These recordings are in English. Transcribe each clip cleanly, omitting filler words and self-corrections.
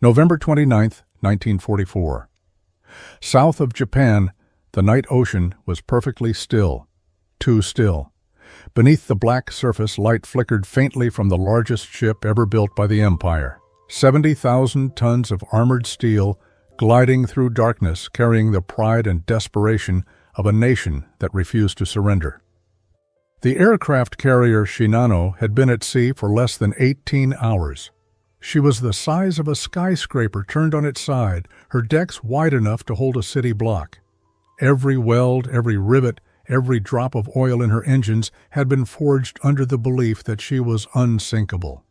November 29, 1944. South of Japan, the night ocean was perfectly still. Too still. Beneath the black surface, light flickered faintly from the largest ship ever built by the Empire. 70,000 tons of armored steel gliding through darkness, carrying the pride and desperation of a nation that refused to surrender. The aircraft carrier Shinano had been at sea for less than 18 hours. She was the size of a skyscraper turned on its side, her decks wide enough to hold a city block. Every weld, every rivet, every drop of oil in her engines had been forged under the belief that she was unsinkable.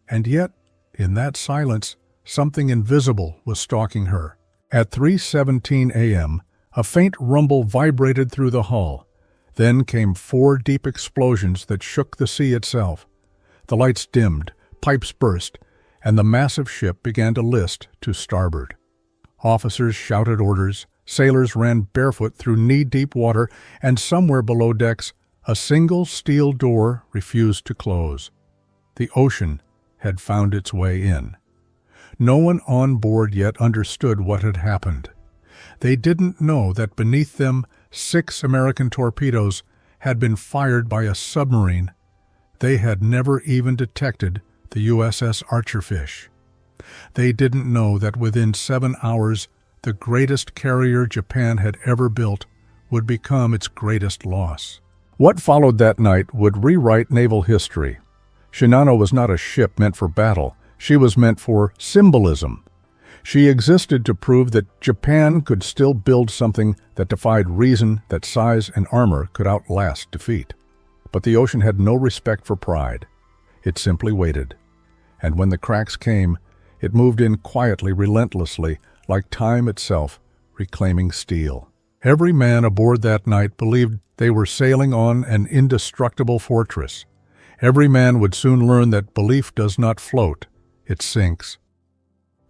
And yet, in that silence, something invisible was stalking her. At 3:17 a.m., a faint rumble vibrated through the hull. Then came 4 deep explosions that shook the sea itself. The lights dimmed, pipes burst, and the massive ship began to list to starboard. Officers shouted orders, sailors ran barefoot through knee-deep water, and somewhere below decks, a single steel door refused to close. The ocean had found its way in. No one on board yet understood what had happened. They didn't know that beneath them 6 American torpedoes had been fired by a submarine. They had never even detected the USS Archerfish. They didn't know that within 7 hours, the greatest carrier Japan had ever built would become its greatest loss. What followed that night would rewrite naval history. Shinano was not a ship meant for battle. She was meant for symbolism. She existed to prove that Japan could still build something that defied reason, that size and armor could outlast defeat. But the ocean had no respect for pride. It simply waited. And when the cracks came, it moved in quietly, relentlessly, like time itself, reclaiming steel. Every man aboard that night believed they were sailing on an indestructible fortress. Every man would soon learn that belief does not float, it sinks.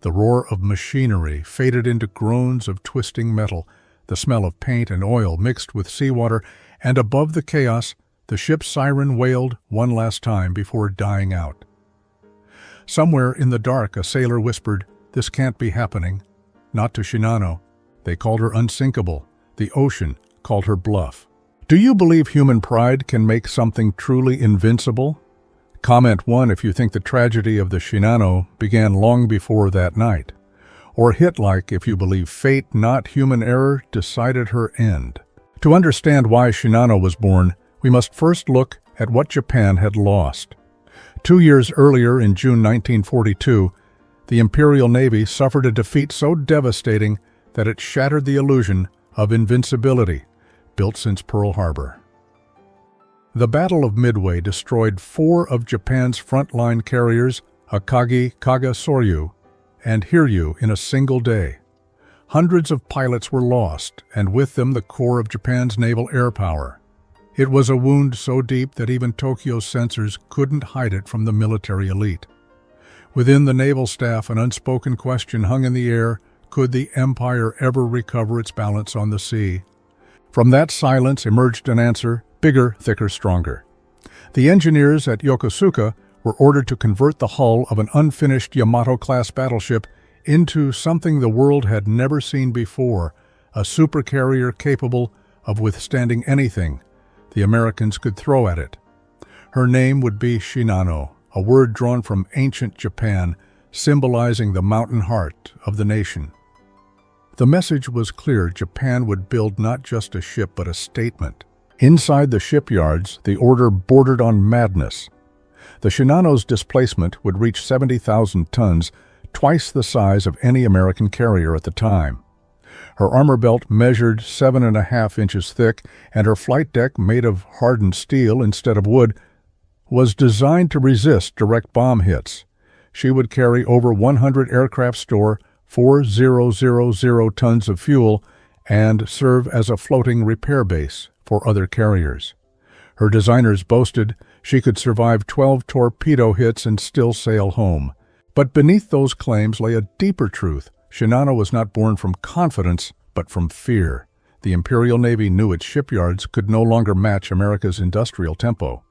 The roar of machinery faded into groans of twisting metal, the smell of paint and oil mixed with seawater, and above the chaos, the ship's siren wailed one last time before dying out. Somewhere in the dark, a sailor whispered, "This can't be happening." Not to Shinano. They called her unsinkable. The ocean called her bluff. Do you believe human pride can make something truly invincible? Comment 1 if you think the tragedy of the Shinano began long before that night. Or hit like if you believe fate, not human error, decided her end. To understand why Shinano was born, we must first look at what Japan had lost. 2 years earlier, in June 1942, the Imperial Navy suffered a defeat so devastating that it shattered the illusion of invincibility, built since Pearl Harbor. The Battle of Midway destroyed 4 of Japan's frontline carriers, Akagi, Kaga, Soryu, and Hiryu, in a single day. Hundreds of pilots were lost, and with them the core of Japan's naval air power. It was a wound so deep that even Tokyo's censors couldn't hide it from the military elite. Within the naval staff, an unspoken question hung in the air: could the empire ever recover its balance on the sea? From that silence emerged an answer: bigger, thicker, stronger. The engineers at Yokosuka were ordered to convert the hull of an unfinished Yamato-class battleship into something the world had never seen before, a supercarrier capable of withstanding anything the Americans could throw at it. Her name would be Shinano, a word drawn from ancient Japan, symbolizing the mountain heart of the nation. The message was clear: Japan would build not just a ship but a statement. Inside the shipyards, the order bordered on madness. The Shinano's displacement would reach 70,000 tons, twice the size of any American carrier at the time. Her armor belt measured 7.5 inches thick, and her flight deck, made of hardened steel instead of wood, was designed to resist direct bomb hits. She would carry over 100 aircraft store, 4,000 tons of fuel, and serve as a floating repair base for other carriers. Her designers boasted she could survive 12 torpedo hits and still sail home. But beneath those claims lay a deeper truth. Shinano was not born from confidence, but from fear. The Imperial Navy knew its shipyards could no longer match America's industrial tempo.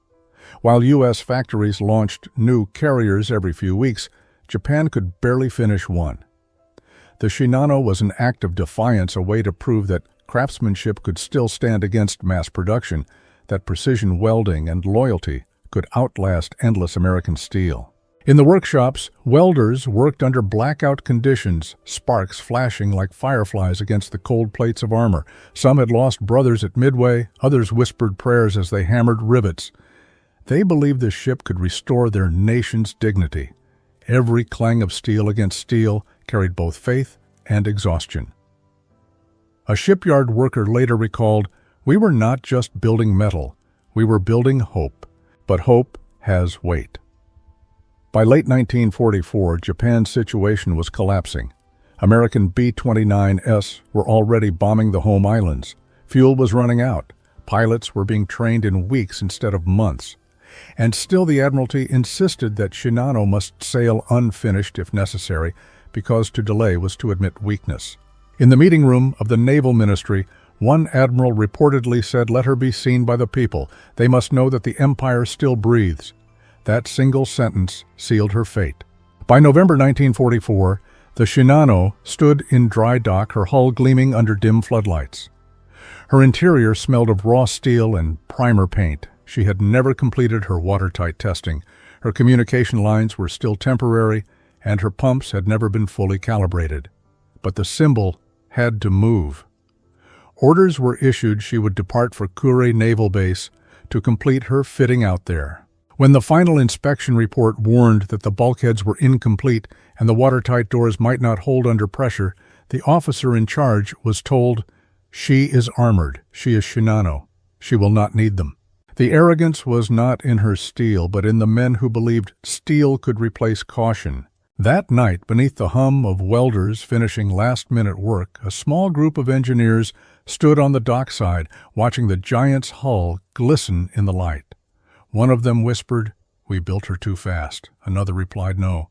While U.S. factories launched new carriers every few weeks, Japan could barely finish one. The Shinano was an act of defiance, a way to prove that craftsmanship could still stand against mass production, that precision welding and loyalty could outlast endless American steel. In the workshops, welders worked under blackout conditions, sparks flashing like fireflies against the cold plates of armor. Some had lost brothers at midway, others whispered prayers as they hammered rivets. They believed the ship could restore their nation's dignity. Every clang of steel against steel carried both faith and exhaustion. A shipyard worker later recalled, "We were not just building metal, we were building hope. But hope has weight." By late 1944, Japan's situation was collapsing. American B-29s were already bombing the home islands. Fuel was running out. Pilots were being trained in weeks instead of months. And still the Admiralty insisted that Shinano must sail unfinished if necessary, because to delay was to admit weakness. In the meeting room of the Naval Ministry, one admiral reportedly said, "Let her be seen by the people. They must know that the empire still breathes." That single sentence sealed her fate. By November 1944, the Shinano stood in dry dock, her hull gleaming under dim floodlights. Her interior smelled of raw steel and primer paint. She had never completed her watertight testing. Her communication lines were still temporary, and her pumps had never been fully calibrated. But the symbol had to move. Orders were issued she would depart for Kure Naval Base to complete her fitting out there. When the final inspection report warned that the bulkheads were incomplete and the watertight doors might not hold under pressure, the officer in charge was told, "She is armored. She is Shinano. She will not need them." The arrogance was not in her steel, but in the men who believed steel could replace caution. That night, beneath the hum of welders finishing last-minute work, a small group of engineers stood on the dockside, watching the giant's hull glisten in the light. One of them whispered, "We built her too fast." Another replied, "No,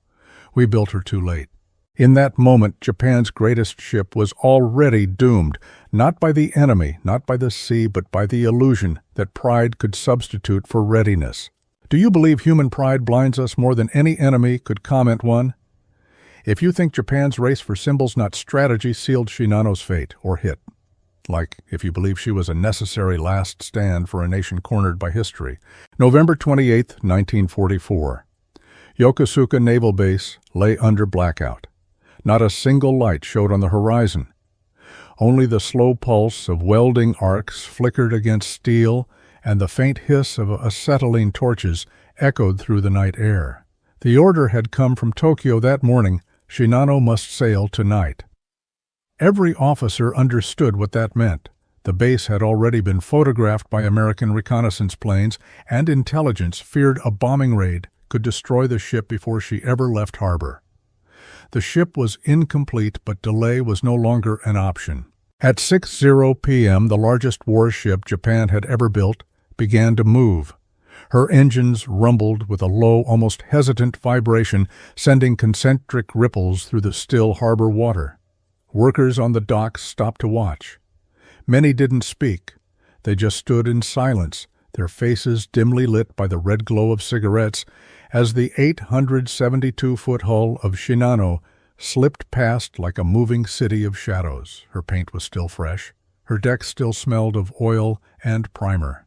we built her too late." In that moment, Japan's greatest ship was already doomed, not by the enemy, not by the sea, but by the illusion that pride could substitute for readiness. "Do you believe human pride blinds us more than any enemy?" could comment one. If you think Japan's race for symbols, not strategy, sealed Shinano's fate, or hit. Like if you believe she was a necessary last stand for a nation cornered by history. November 28, 1944. Yokosuka Naval Base lay under blackout. Not a single light showed on the horizon. Only the slow pulse of welding arcs flickered against steel, and the faint hiss of acetylene torches echoed through the night air. The order had come from Tokyo that morning: Shinano must sail tonight. Every officer understood what that meant. The base had already been photographed by American reconnaissance planes, and intelligence feared a bombing raid could destroy the ship before she ever left harbor. The ship was incomplete, but delay was no longer an option. At 6:00 p.m., the largest warship Japan had ever built began to move. Her engines rumbled with a low, almost hesitant vibration, sending concentric ripples through the still harbor water. Workers on the docks stopped to watch. Many didn't speak. They just stood in silence, their faces dimly lit by the red glow of cigarettes, as the 872-foot hull of Shinano slipped past like a moving city of shadows. Her paint was still fresh. Her deck still smelled of oil and primer.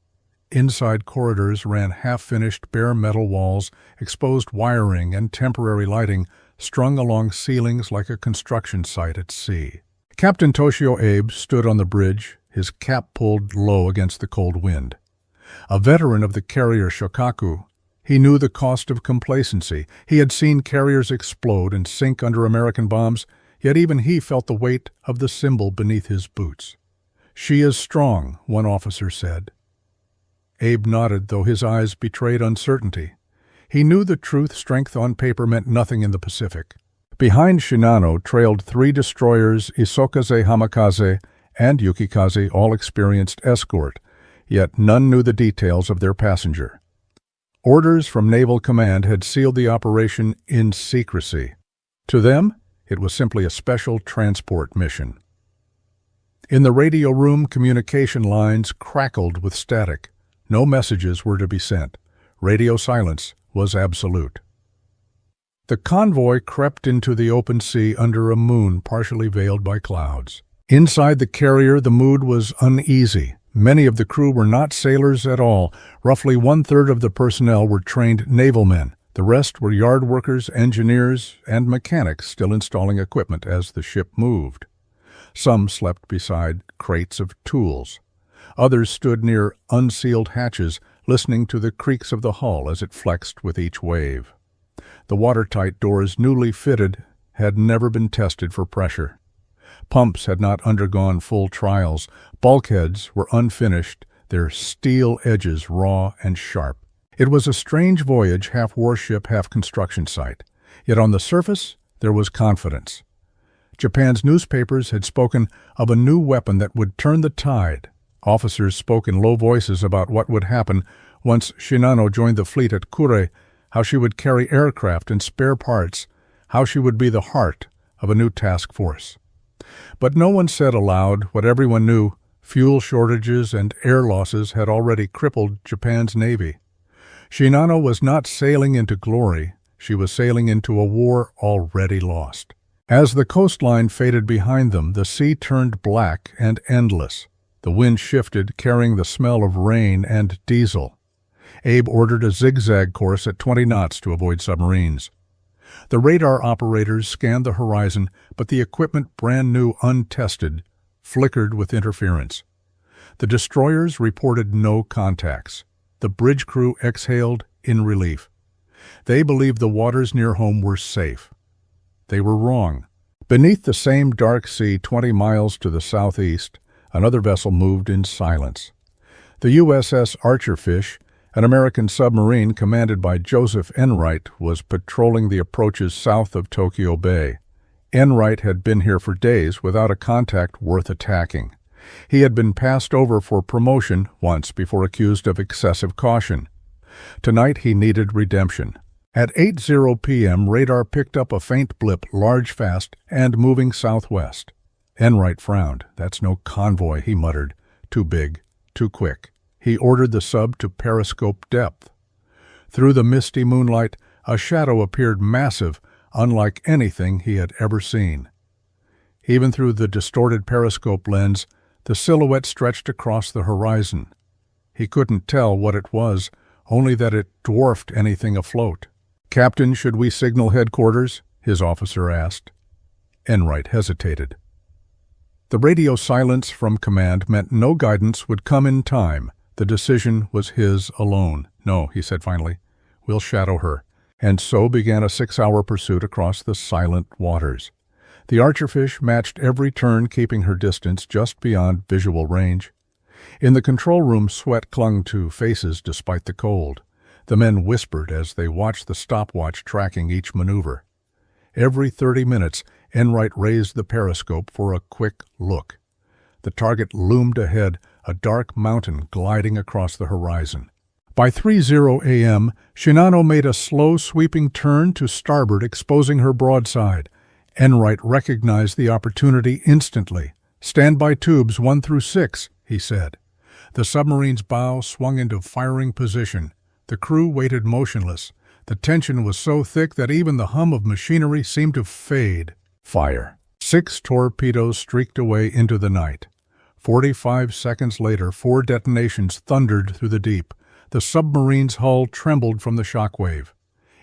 Inside corridors ran half-finished bare metal walls, exposed wiring and temporary lighting strung along ceilings like a construction site at sea. Captain Toshio Abe stood on the bridge, his cap pulled low against the cold wind. A veteran of the carrier Shokaku, he knew the cost of complacency. He had seen carriers explode and sink under American bombs, yet even he felt the weight of the symbol beneath his boots. "She is strong," one officer said. Abe nodded, though his eyes betrayed uncertainty. He knew the truth. Strength on paper meant nothing in the Pacific. Behind Shinano trailed 3 destroyers, Isokaze, Hamakaze, and Yukikaze, all experienced escort, yet none knew the details of their passenger. Orders from Naval Command had sealed the operation in secrecy. To them, it was simply a special transport mission. In the radio room, communication lines crackled with static. No messages were to be sent. Radio silence was absolute. The convoy crept into the open sea under a moon partially veiled by clouds. Inside the carrier, the mood was uneasy. Many of the crew were not sailors at all. Roughly one-third of the personnel were trained naval men. The rest were yard workers, engineers, and mechanics still installing equipment as the ship moved. Some slept beside crates of tools. Others stood near unsealed hatches, listening to the creaks of the hull as it flexed with each wave. The watertight doors, newly fitted, had never been tested for pressure. Pumps had not undergone full trials. Bulkheads were unfinished, their steel edges raw and sharp. It was a strange voyage, half warship, half construction site. Yet on the surface, there was confidence. Japan's newspapers had spoken of a new weapon that would turn the tide. Officers spoke in low voices about what would happen once Shinano joined the fleet at Kure, how she would carry aircraft and spare parts, how she would be the heart of a new task force. But no one said aloud what everyone knew: fuel shortages and air losses had already crippled Japan's Navy. Shinano was not sailing into glory, she was sailing into a war already lost. As the coastline faded behind them, the sea turned black and endless. The wind shifted, carrying the smell of rain and diesel. Abe ordered a zigzag course at 20 knots to avoid submarines. The radar operators scanned the horizon, but the equipment, brand new, untested, flickered with interference. The destroyers reported no contacts. The bridge crew exhaled in relief. They believed the waters near home were safe. They were wrong. Beneath the same dark sea 20 miles to the southeast, another vessel moved in silence. The USS Archerfish, an American submarine commanded by Joseph Enright, was patrolling the approaches south of Tokyo Bay. Enright had been here for days without a contact worth attacking. He had been passed over for promotion once before, accused of excessive caution. Tonight he needed redemption. At 8:00 p.m., radar picked up a faint blip, large, fast, and moving southwest. Enright frowned. "That's no convoy," he muttered. "Too big, too quick." He ordered the sub to periscope depth. Through the misty moonlight, a shadow appeared, massive, unlike anything he had ever seen. Even through the distorted periscope lens, the silhouette stretched across the horizon. He couldn't tell what it was, only that it dwarfed anything afloat. "Captain, should we signal headquarters?" his officer asked. Enright hesitated. The radio silence from command meant no guidance would come in time. The decision was his alone. "No," he said finally. "We'll shadow her." And so began a 6-hour pursuit across the silent waters. The Archerfish matched every turn, keeping her distance just beyond visual range. In the control room, sweat clung to faces despite the cold. The men whispered as they watched the stopwatch tracking each maneuver. Every 30 minutes, Enright raised the periscope for a quick look. The target loomed ahead, a dark mountain gliding across the horizon. By 3:00 a.m., Shinano made a slow, sweeping turn to starboard, exposing her broadside. Enright recognized the opportunity instantly. "Standby tubes 1 through 6, he said. The submarine's bow swung into firing position. The crew waited motionless. The tension was so thick that even the hum of machinery seemed to fade. Fire. 6 torpedoes streaked away into the night. 45 seconds later, 4 detonations thundered through the deep. The submarine's hull trembled from the shockwave.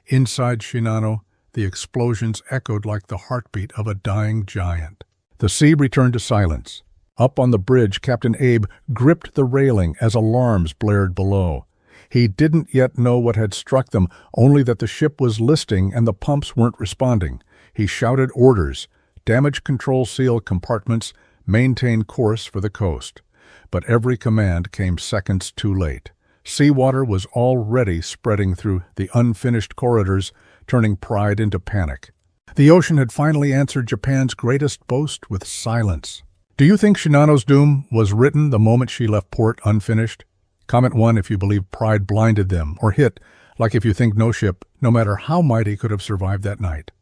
Inside Shinano, the explosions echoed like the heartbeat of a dying giant. The sea returned to silence. Up on the bridge, Captain Abe gripped the railing as alarms blared below. He didn't yet know what had struck them, only that the ship was listing and the pumps weren't responding. He shouted orders: damage control seal compartments, maintain course for the coast. But every command came seconds too late. Seawater was already spreading through the unfinished corridors, turning pride into panic. The ocean had finally answered Japan's greatest boast with silence. Do you think Shinano's doom was written the moment she left port unfinished? Comment 1 if you believe pride blinded them, or hit like if you think no ship, no matter how mighty, could have survived that night.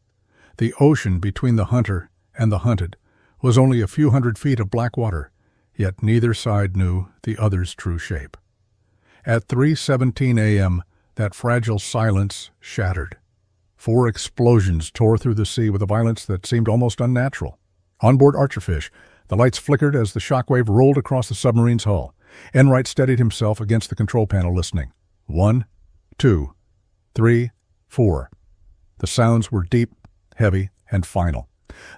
The ocean between the hunter and the hunted was only a few hundred feet of black water, yet neither side knew the other's true shape. At 3:17 a.m., that fragile silence shattered. 4 explosions tore through the sea with a violence that seemed almost unnatural. On board Archerfish, the lights flickered as the shockwave rolled across the submarine's hull. Enright steadied himself against the control panel, listening. 1, 2, 3, 4. The sounds were deep, heavy, and final.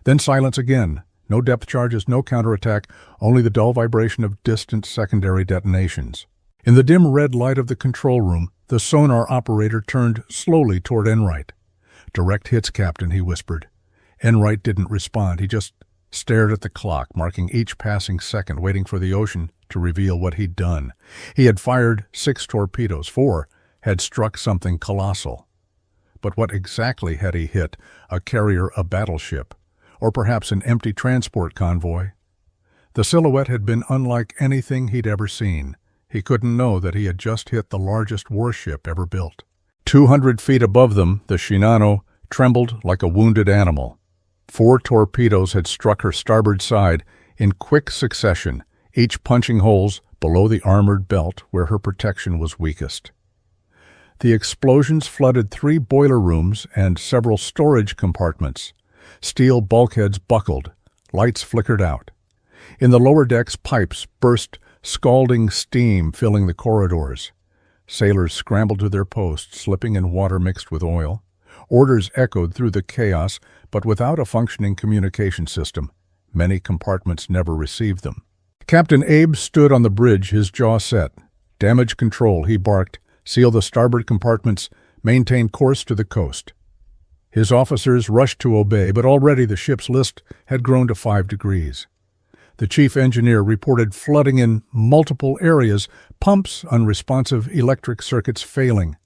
Then silence again. No depth charges, no counterattack, only the dull vibration of distant secondary detonations. In the dim red light of the control room, the sonar operator turned slowly toward Enright. "Direct hits, Captain," he whispered. Enright didn't respond. He just stared at the clock, marking each passing second, waiting for the ocean to reveal what he'd done. He had fired 6 torpedoes. 4 had struck something colossal. But what exactly had he hit? A carrier, a battleship, or perhaps an empty transport convoy? The silhouette had been unlike anything he'd ever seen. He couldn't know that he had just hit the largest warship ever built. 200 feet above them, the Shinano trembled like a wounded animal. 4 torpedoes had struck her starboard side in quick succession, each punching holes below the armored belt where her protection was weakest. The explosions flooded 3 boiler rooms and several storage compartments. Steel bulkheads buckled, lights flickered out. In the lower decks, pipes burst, scalding steam filling the corridors. Sailors scrambled to their posts, slipping in water mixed with oil. Orders echoed through the chaos, but without a functioning communication system, many compartments never received them. Captain Abe stood on the bridge, his jaw set. "Damage control," he barked. "Seal the starboard compartments. Maintain course to the coast." His officers rushed to obey, but already the ship's list had grown to 5 degrees. The chief engineer reported flooding in multiple areas, pumps unresponsive, electric circuits failing.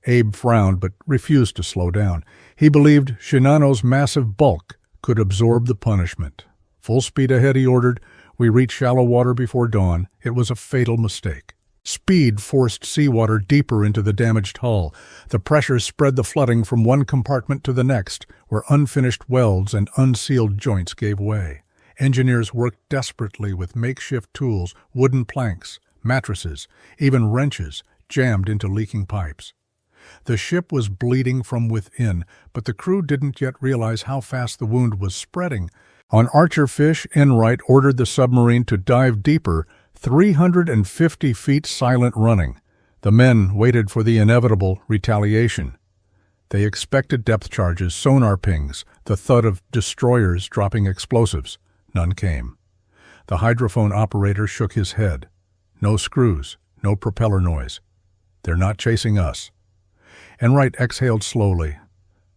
Abe frowned but refused to slow down. He believed Shinano's massive bulk could absorb the punishment. "Full speed ahead," he ordered. "We reach shallow water before dawn." It was a fatal mistake. Speed forced seawater deeper into the damaged hull. The pressure spread the flooding from one compartment to the next, where unfinished welds and unsealed joints gave way. Engineers worked desperately with makeshift tools, wooden planks, mattresses, even wrenches jammed into leaking pipes. The ship was bleeding from within, but the crew didn't yet realize how fast the wound was spreading. On Archerfish, Enright ordered the submarine to dive deeper, 350 feet silent running. The men waited for the inevitable retaliation. They expected depth charges, sonar pings, the thud of destroyers dropping explosives. None came. The hydrophone operator shook his head. "No screws, no propeller noise. They're not chasing us." Enright exhaled slowly.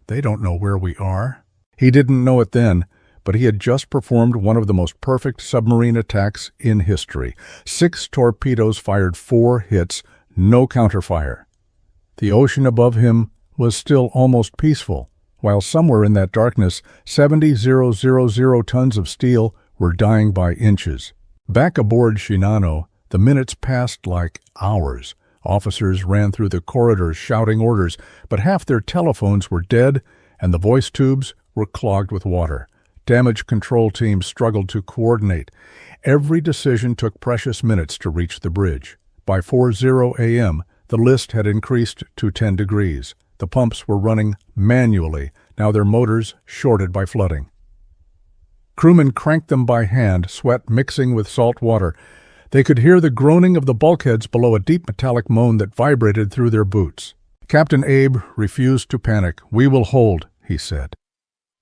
"They don't know where we are." He didn't know it then, but he had just performed one of the most perfect submarine attacks in history. 6 torpedoes fired 4 hits, no counterfire. The ocean above him was still almost peaceful, while somewhere in that darkness 70,000 tons of steel were dying by inches. Back aboard Shinano, the minutes passed like hours. Officers ran through the corridors shouting orders, but half their telephones were dead and the voice tubes were clogged with water. Damage control teams struggled to coordinate. Every decision took precious minutes to reach the bridge. By 4:00 a.m., the list had increased to 10 degrees. The pumps were running manually, now their motors shorted by flooding. Crewmen cranked them by hand, sweat mixing with salt water. They could hear the groaning of the bulkheads below, a deep metallic moan that vibrated through their boots. Captain Abe refused to panic. "We will hold," he said.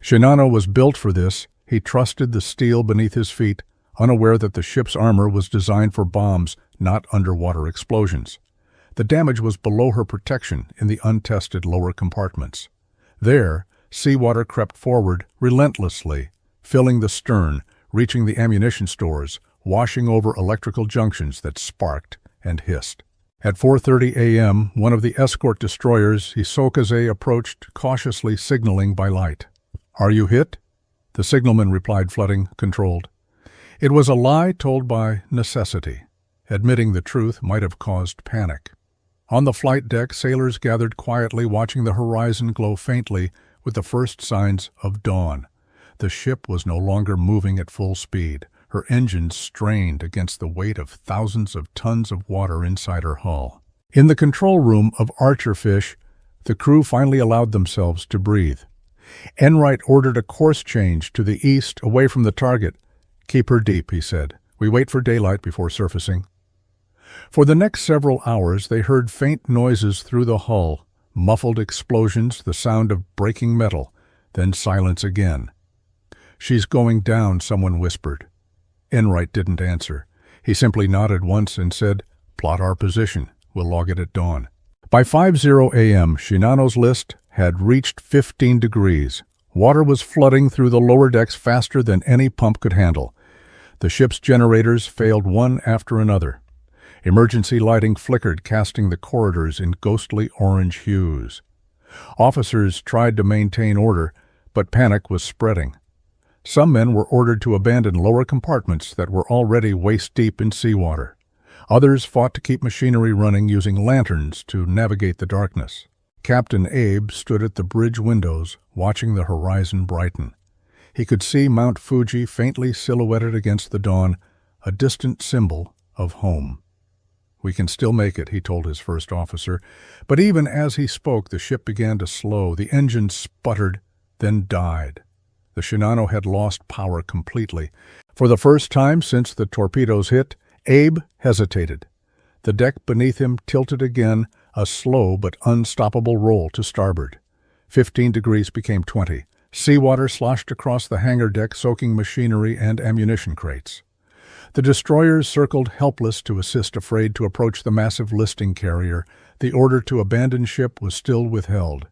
Shinano was built for this. He trusted the steel beneath his feet, unaware that the ship's armor was designed for bombs, not underwater explosions. The damage was below her protection in the untested lower compartments. There, seawater crept forward relentlessly, filling the stern, reaching the ammunition stores, washing over electrical junctions that sparked and hissed. At 4:30 a.m., one of the escort destroyers, Hisokaze, approached, cautiously signaling by light. "Are you hit?" The signalman replied, flooding, controlled. It was a lie told by necessity. Admitting the truth might have caused panic. On the flight deck, sailors gathered quietly, watching the horizon glow faintly with the first signs of dawn. The ship was no longer moving at full speed. Her engines strained against the weight of thousands of tons of water inside her hull. In the control room of Archerfish, The crew finally allowed themselves to breathe. Enright ordered a course change to the east, away from the target. "Keep her deep," he said. "We wait for daylight before surfacing." For the next several hours they heard faint noises through the hull, muffled explosions, the sound of breaking metal, then silence again. "She's going down," someone whispered. Enright didn't answer. He simply nodded once and said, "Plot our position. We'll log it at dawn." By 5:00 a.m., Shinano's list had reached 15 degrees. Water was flooding through the lower decks faster than any pump could handle. The ship's generators failed one after another. Emergency lighting flickered, casting the corridors in ghostly orange hues. Officers tried to maintain order, but panic was spreading. Some men were ordered to abandon lower compartments that were already waist-deep in seawater. Others fought to keep machinery running using lanterns to navigate the darkness. Captain Abe stood at the bridge windows, watching the horizon brighten. He could see Mount Fuji faintly silhouetted against the dawn, a distant symbol of home. "We can still make it," he told his first officer. But even as he spoke, the ship began to slow. The engine sputtered, then died. The Shinano had lost power completely. For the first time since the torpedoes hit, Abe hesitated. The deck beneath him tilted again, a slow but unstoppable roll to starboard. 15 degrees became 20. Seawater sloshed across the hangar deck, soaking machinery and ammunition crates. The destroyers circled helpless to assist, afraid to approach the massive listing carrier. The order to abandon ship was still withheld.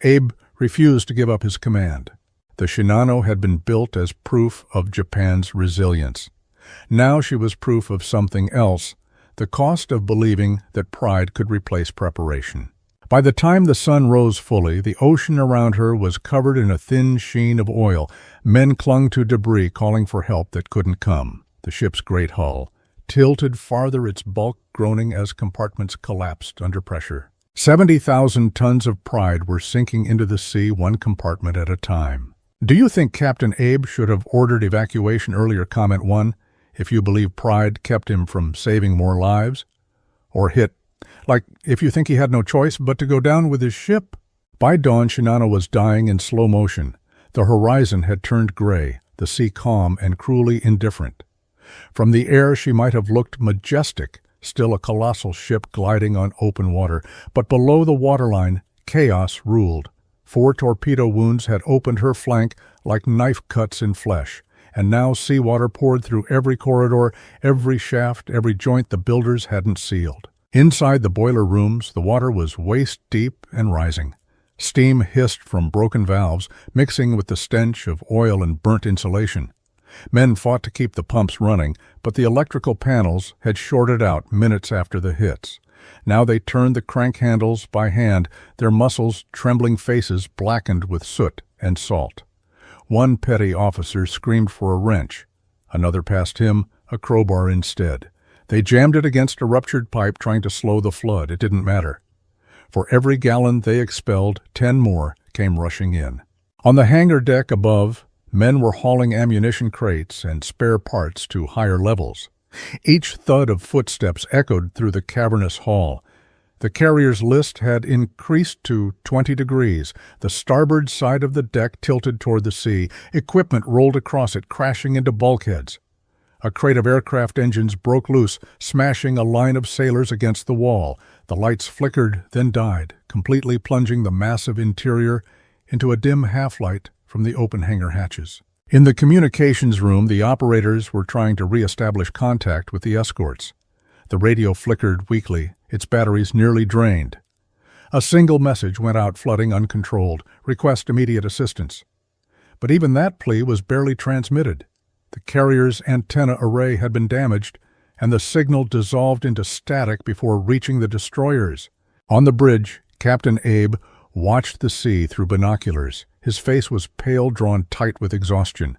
Abe refused to give up his command. The Shinano had been built as proof of Japan's resilience. Now she was proof of something else, the cost of believing that pride could replace preparation. By the time the sun rose fully, the ocean around her was covered in a thin sheen of oil. Men clung to debris, calling for help that couldn't come. The ship's great hull tilted farther, its bulk groaning as compartments collapsed under pressure. 70,000 tons of pride were sinking into the sea, one compartment at a time. "Do you think Captain Abe should have ordered evacuation earlier?" Comment 1. If you believe pride kept him from saving more lives. Or hit, like if you think he had no choice but to go down with his ship. By dawn, Shinano was dying in slow motion. The horizon had turned gray, the sea calm and cruelly indifferent. From the air she might have looked majestic, still a colossal ship gliding on open water. But below the waterline, chaos ruled. 4 torpedo wounds had opened her flank like knife cuts in flesh. And now seawater poured through every corridor, every shaft, every joint the builders hadn't sealed. Inside the boiler rooms, the water was waist-deep and rising. Steam hissed from broken valves, mixing with the stench of oil and burnt insulation. Men fought to keep the pumps running, but the electrical panels had shorted out minutes after the hits. Now they turned the crank handles by hand, their muscles, trembling faces blackened with soot and salt. One petty officer screamed for a wrench. Another passed him a crowbar instead. They jammed it against a ruptured pipe, trying to slow the flood. It didn't matter. For every gallon they expelled, 10 more came rushing in. On the hangar deck above, men were hauling ammunition crates and spare parts to higher levels. Each thud of footsteps echoed through the cavernous hall. The carrier's list had increased to 20 degrees. The starboard side of the deck tilted toward the sea. Equipment rolled across it, crashing into bulkheads. A crate of aircraft engines broke loose, smashing a line of sailors against the wall. The lights flickered, then died, completely plunging the massive interior into a dim half-light from the open hangar hatches. In the communications room, the operators were trying to re-establish contact with the escorts. The radio flickered weakly, its batteries nearly drained. A single message went out, flooding uncontrolled: "Request immediate assistance." But even that plea was barely transmitted. The carrier's antenna array had been damaged, and the signal dissolved into static before reaching the destroyers. On the bridge, Captain Abe watched the sea through binoculars. His face was pale, drawn tight with exhaustion.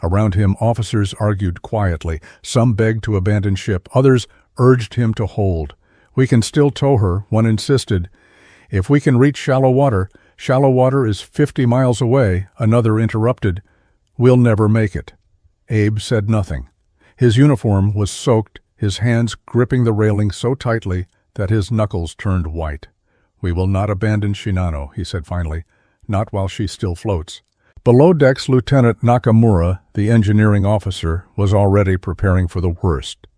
Around him, officers argued quietly. Some begged to abandon ship. Others urged him to hold. "We can still tow her," one insisted. "If we can reach shallow water is 50 miles away," another interrupted. "We'll never make it." Abe said nothing. His uniform was soaked, his hands gripping the railing so tightly that his knuckles turned white. "We will not abandon Shinano," he said finally, "not while she still floats." Below decks, Lieutenant Nakamura, the engineering officer, was already preparing for the worst.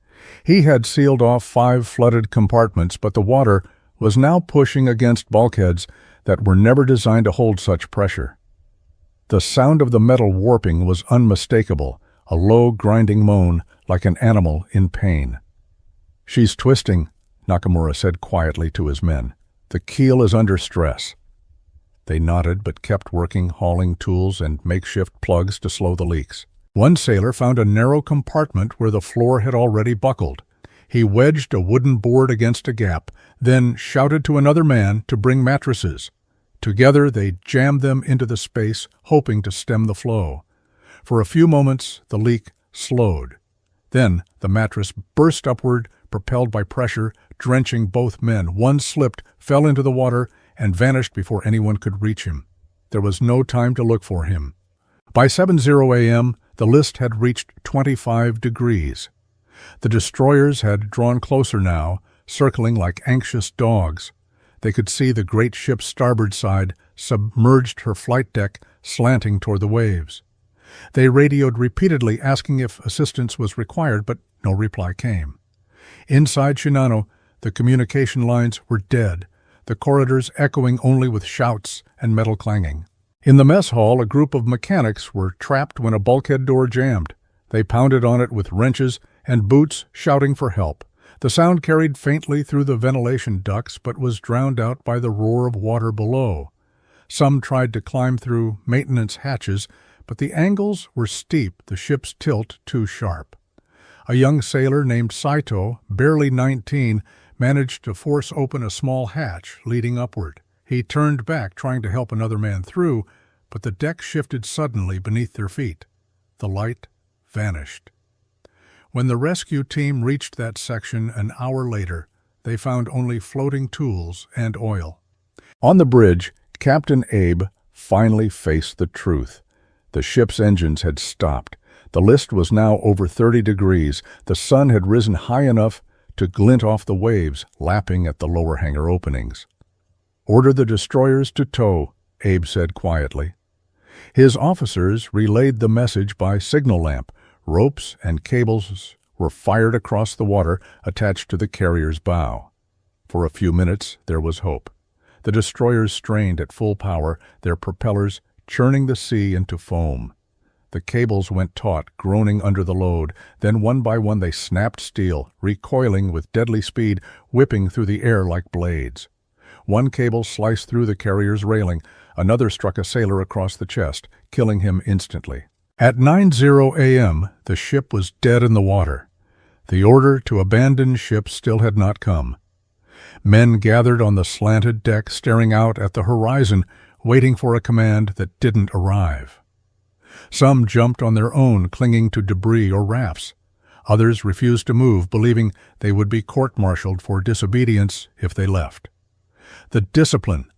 He had sealed off 5 flooded compartments, but the water was now pushing against bulkheads that were never designed to hold such pressure. The sound of the metal warping was unmistakable, a low, grinding moan like an animal in pain. "She's twisting," Nakamura said quietly to his men. "The keel is under stress." They nodded but kept working, hauling tools and makeshift plugs to slow the leaks. One sailor found a narrow compartment where the floor had already buckled. He wedged a wooden board against a gap, then shouted to another man to bring mattresses. Together they jammed them into the space, hoping to stem the flow. For a few moments the leak slowed. Then the mattress burst upward, propelled by pressure, drenching both men. One slipped, fell into the water, and vanished before anyone could reach him. There was no time to look for him. By 7:00 a.m., the list had reached 25 degrees. The destroyers had drawn closer now, circling like anxious dogs. They could see the great ship's starboard side, submerged, her flight deck slanting toward the waves. They radioed repeatedly, asking if assistance was required, but no reply came. Inside Shinano, the communication lines were dead, the corridors echoing only with shouts and metal clanging. In the mess hall, a group of mechanics were trapped when a bulkhead door jammed. They pounded on it with wrenches and boots, shouting for help. The sound carried faintly through the ventilation ducts, but was drowned out by the roar of water below. Some tried to climb through maintenance hatches, but the angles were steep, the ship's tilt too sharp. A young sailor named Saito, barely 19, managed to force open a small hatch leading upward. He turned back, trying to help another man through, but the deck shifted suddenly beneath their feet. The light vanished. When the rescue team reached that section an hour later, they found only floating tools and oil. On the bridge, Captain Abe finally faced the truth. The ship's engines had stopped. The list was now over 30 degrees. The sun had risen high enough to glint off the waves, lapping at the lower hangar openings. "Order the destroyers to tow," Abe said quietly. His officers relayed the message by signal lamp. Ropes and cables were fired across the water, attached to the carrier's bow. For a few minutes there was hope. The destroyers strained at full power, their propellers churning the sea into foam. The cables went taut, groaning under the load. Then one by one they snapped steel, recoiling with deadly speed, whipping through the air like blades. One cable sliced through the carrier's railing. Another struck a sailor across the chest, killing him instantly. At 9:00 a.m., the ship was dead in the water. The order to abandon ship still had not come. Men gathered on the slanted deck, staring out at the horizon, waiting for a command that didn't arrive. Some jumped on their own, clinging to debris or rafts. Others refused to move, believing they would be court-martialed for disobedience if they left. The discipline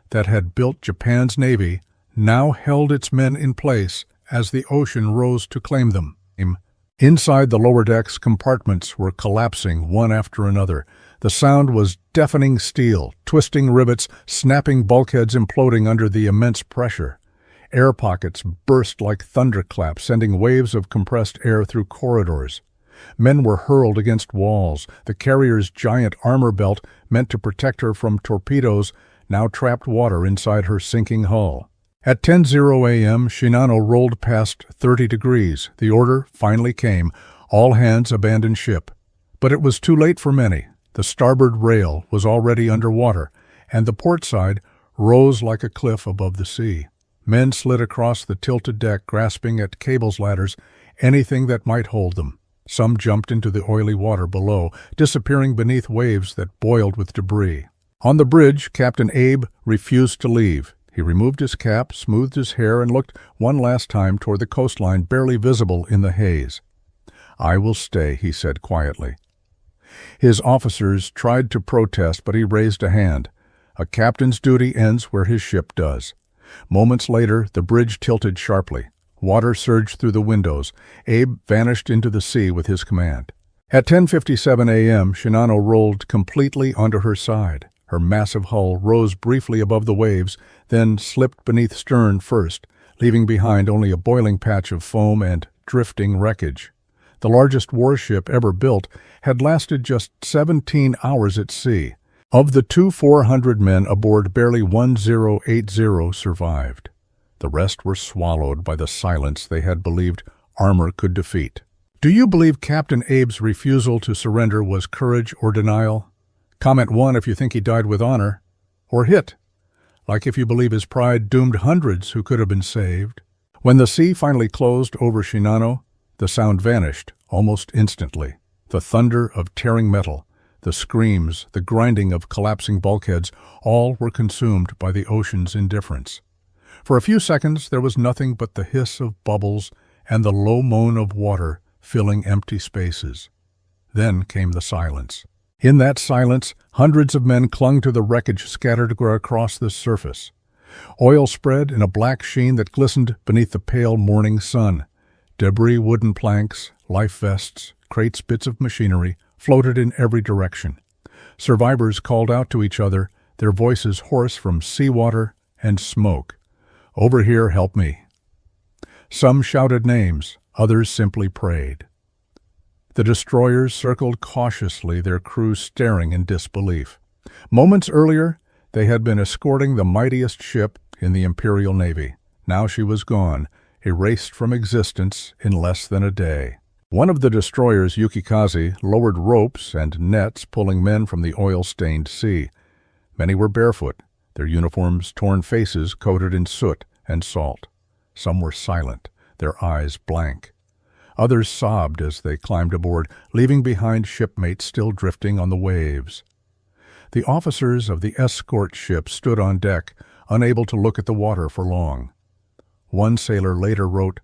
that had built Japan's Navy now held its men in place as the ocean rose to claim them. Inside the lower decks, compartments were collapsing one after another. The sound was deafening steel, twisting rivets, snapping bulkheads imploding under the immense pressure. Air pockets burst like thunderclaps, sending waves of compressed air through corridors. Men were hurled against walls. The carrier's giant armor belt, meant to protect her from torpedoes, now trapped water inside her sinking hull. At 10:00 a.m., Shinano rolled past 30 degrees. The order finally came. All hands abandon ship. But it was too late for many. The starboard rail was already under water, and the port side rose like a cliff above the sea. Men slid across the tilted deck, grasping at cables ladders, anything that might hold them. Some jumped into the oily water below, disappearing beneath waves that boiled with debris. On the bridge, Captain Abe refused to leave. He removed his cap, smoothed his hair, and looked one last time toward the coastline, barely visible in the haze. "I will stay," he said quietly. His officers tried to protest, but he raised a hand. A captain's duty ends where his ship does. Moments later, the bridge tilted sharply. Water surged through the windows. Abe vanished into the sea with his command. At 10:57 a.m., Shinano rolled completely onto her side. Her massive hull rose briefly above the waves, then slipped beneath stern first, leaving behind only a boiling patch of foam and drifting wreckage. The largest warship ever built had lasted just 17 hours at sea. Of the 400 men aboard, barely 1080 survived. The rest were swallowed by the silence they had believed armor could defeat. Do you believe Captain Abe's refusal to surrender was courage or denial? Comment 1 if you think he died with honor. Or hit, like if you believe his pride doomed hundreds who could have been saved. When the sea finally closed over Shinano, the sound vanished almost instantly. The thunder of tearing metal, the screams, the grinding of collapsing bulkheads, all were consumed by the ocean's indifference. For a few seconds there was nothing but the hiss of bubbles and the low moan of water filling empty spaces. Then came the silence. In that silence, hundreds of men clung to the wreckage scattered across the surface. Oil spread in a black sheen that glistened beneath the pale morning sun. Debris, wooden planks, life vests, crates, bits of machinery floated in every direction. Survivors called out to each other, their voices hoarse from seawater and smoke. "Over here, help me." Some shouted names, others simply prayed. The destroyers circled cautiously, their crews staring in disbelief. Moments earlier, they had been escorting the mightiest ship in the Imperial Navy. Now she was gone, erased from existence in less than a day. One of the destroyers, Yukikaze, lowered ropes and nets pulling men from the oil-stained sea. Many were barefoot, their uniforms' torn faces coated in soot and salt. Some were silent, their eyes blank. Others sobbed as they climbed aboard, leaving behind shipmates still drifting on the waves. The officers of the escort ship stood on deck, unable to look at the water for long. One sailor later wrote,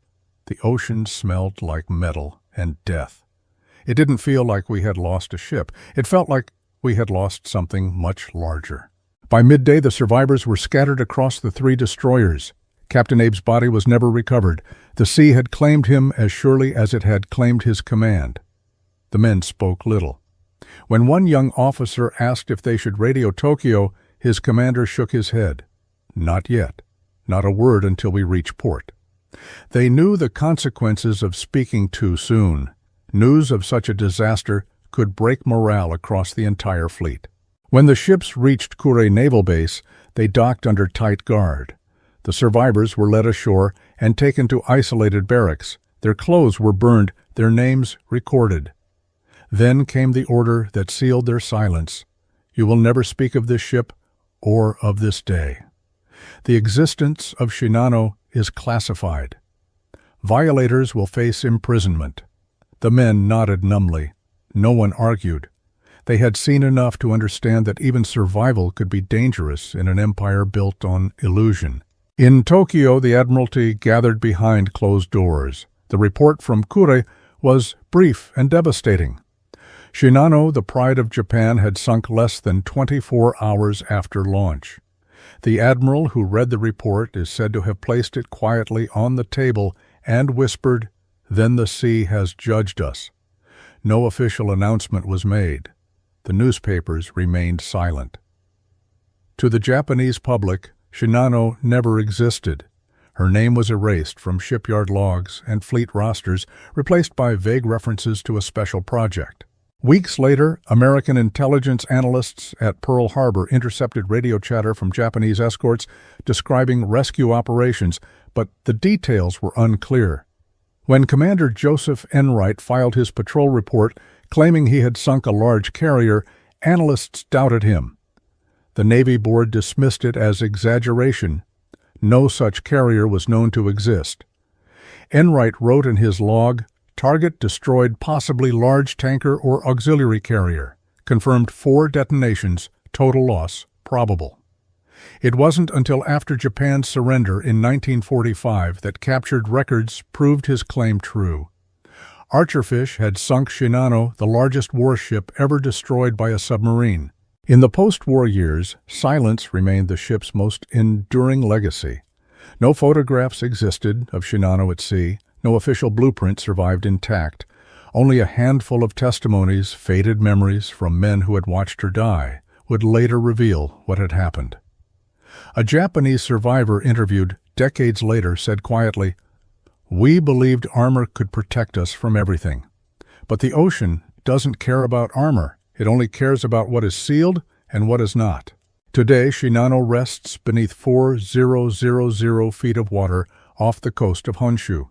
"The ocean smelled like metal and death. It didn't feel like we had lost a ship. It felt like we had lost something much larger." By midday, the survivors were scattered across the 3 destroyers. Captain Abe's body was never recovered. The sea had claimed him as surely as it had claimed his command. The men spoke little. When one young officer asked if they should radio Tokyo, his commander shook his head. "Not yet. Not a word until we reach port." They knew the consequences of speaking too soon. News of such a disaster could break morale across the entire fleet. When the ships reached Kure Naval Base, they docked under tight guard. The survivors were led ashore and taken to isolated barracks. Their clothes were burned, their names recorded. Then came the order that sealed their silence. "You will never speak of this ship or of this day. The existence of Shinano is classified. Violators will face imprisonment." The men nodded numbly. No one argued. They had seen enough to understand that even survival could be dangerous in an empire built on illusion. In Tokyo, the Admiralty gathered behind closed doors. The report from Kure was brief and devastating. Shinano, the pride of Japan, had sunk less than 24 hours after launch. The admiral who read the report is said to have placed it quietly on the table and whispered, "Then the sea has judged us." No official announcement was made. The newspapers remained silent. To the Japanese public, Shinano never existed. Her name was erased from shipyard logs and fleet rosters, replaced by vague references to a special project. Weeks later, American intelligence analysts at Pearl Harbor intercepted radio chatter from Japanese escorts describing rescue operations, but the details were unclear. When Commander Joseph Enright filed his patrol report claiming he had sunk a large carrier, analysts doubted him. The Navy Board dismissed it as exaggeration. No such carrier was known to exist. Enright wrote in his log, "Target destroyed, possibly large tanker or auxiliary carrier. Confirmed 4 detonations, total loss probable." It wasn't until after Japan's surrender in 1945 that captured records proved his claim true. Archerfish had sunk Shinano, the largest warship ever destroyed by a submarine. In the post-war years, silence remained the ship's most enduring legacy. No photographs existed of Shinano at sea. No official blueprint survived intact. Only a handful of testimonies, faded memories from men who had watched her die, would later reveal what had happened. A Japanese survivor interviewed decades later said quietly, "We believed armor could protect us from everything. But the ocean doesn't care about armor. It only cares about what is sealed and what is not." Today, Shinano rests beneath 4,000 feet of water off the coast of Honshu.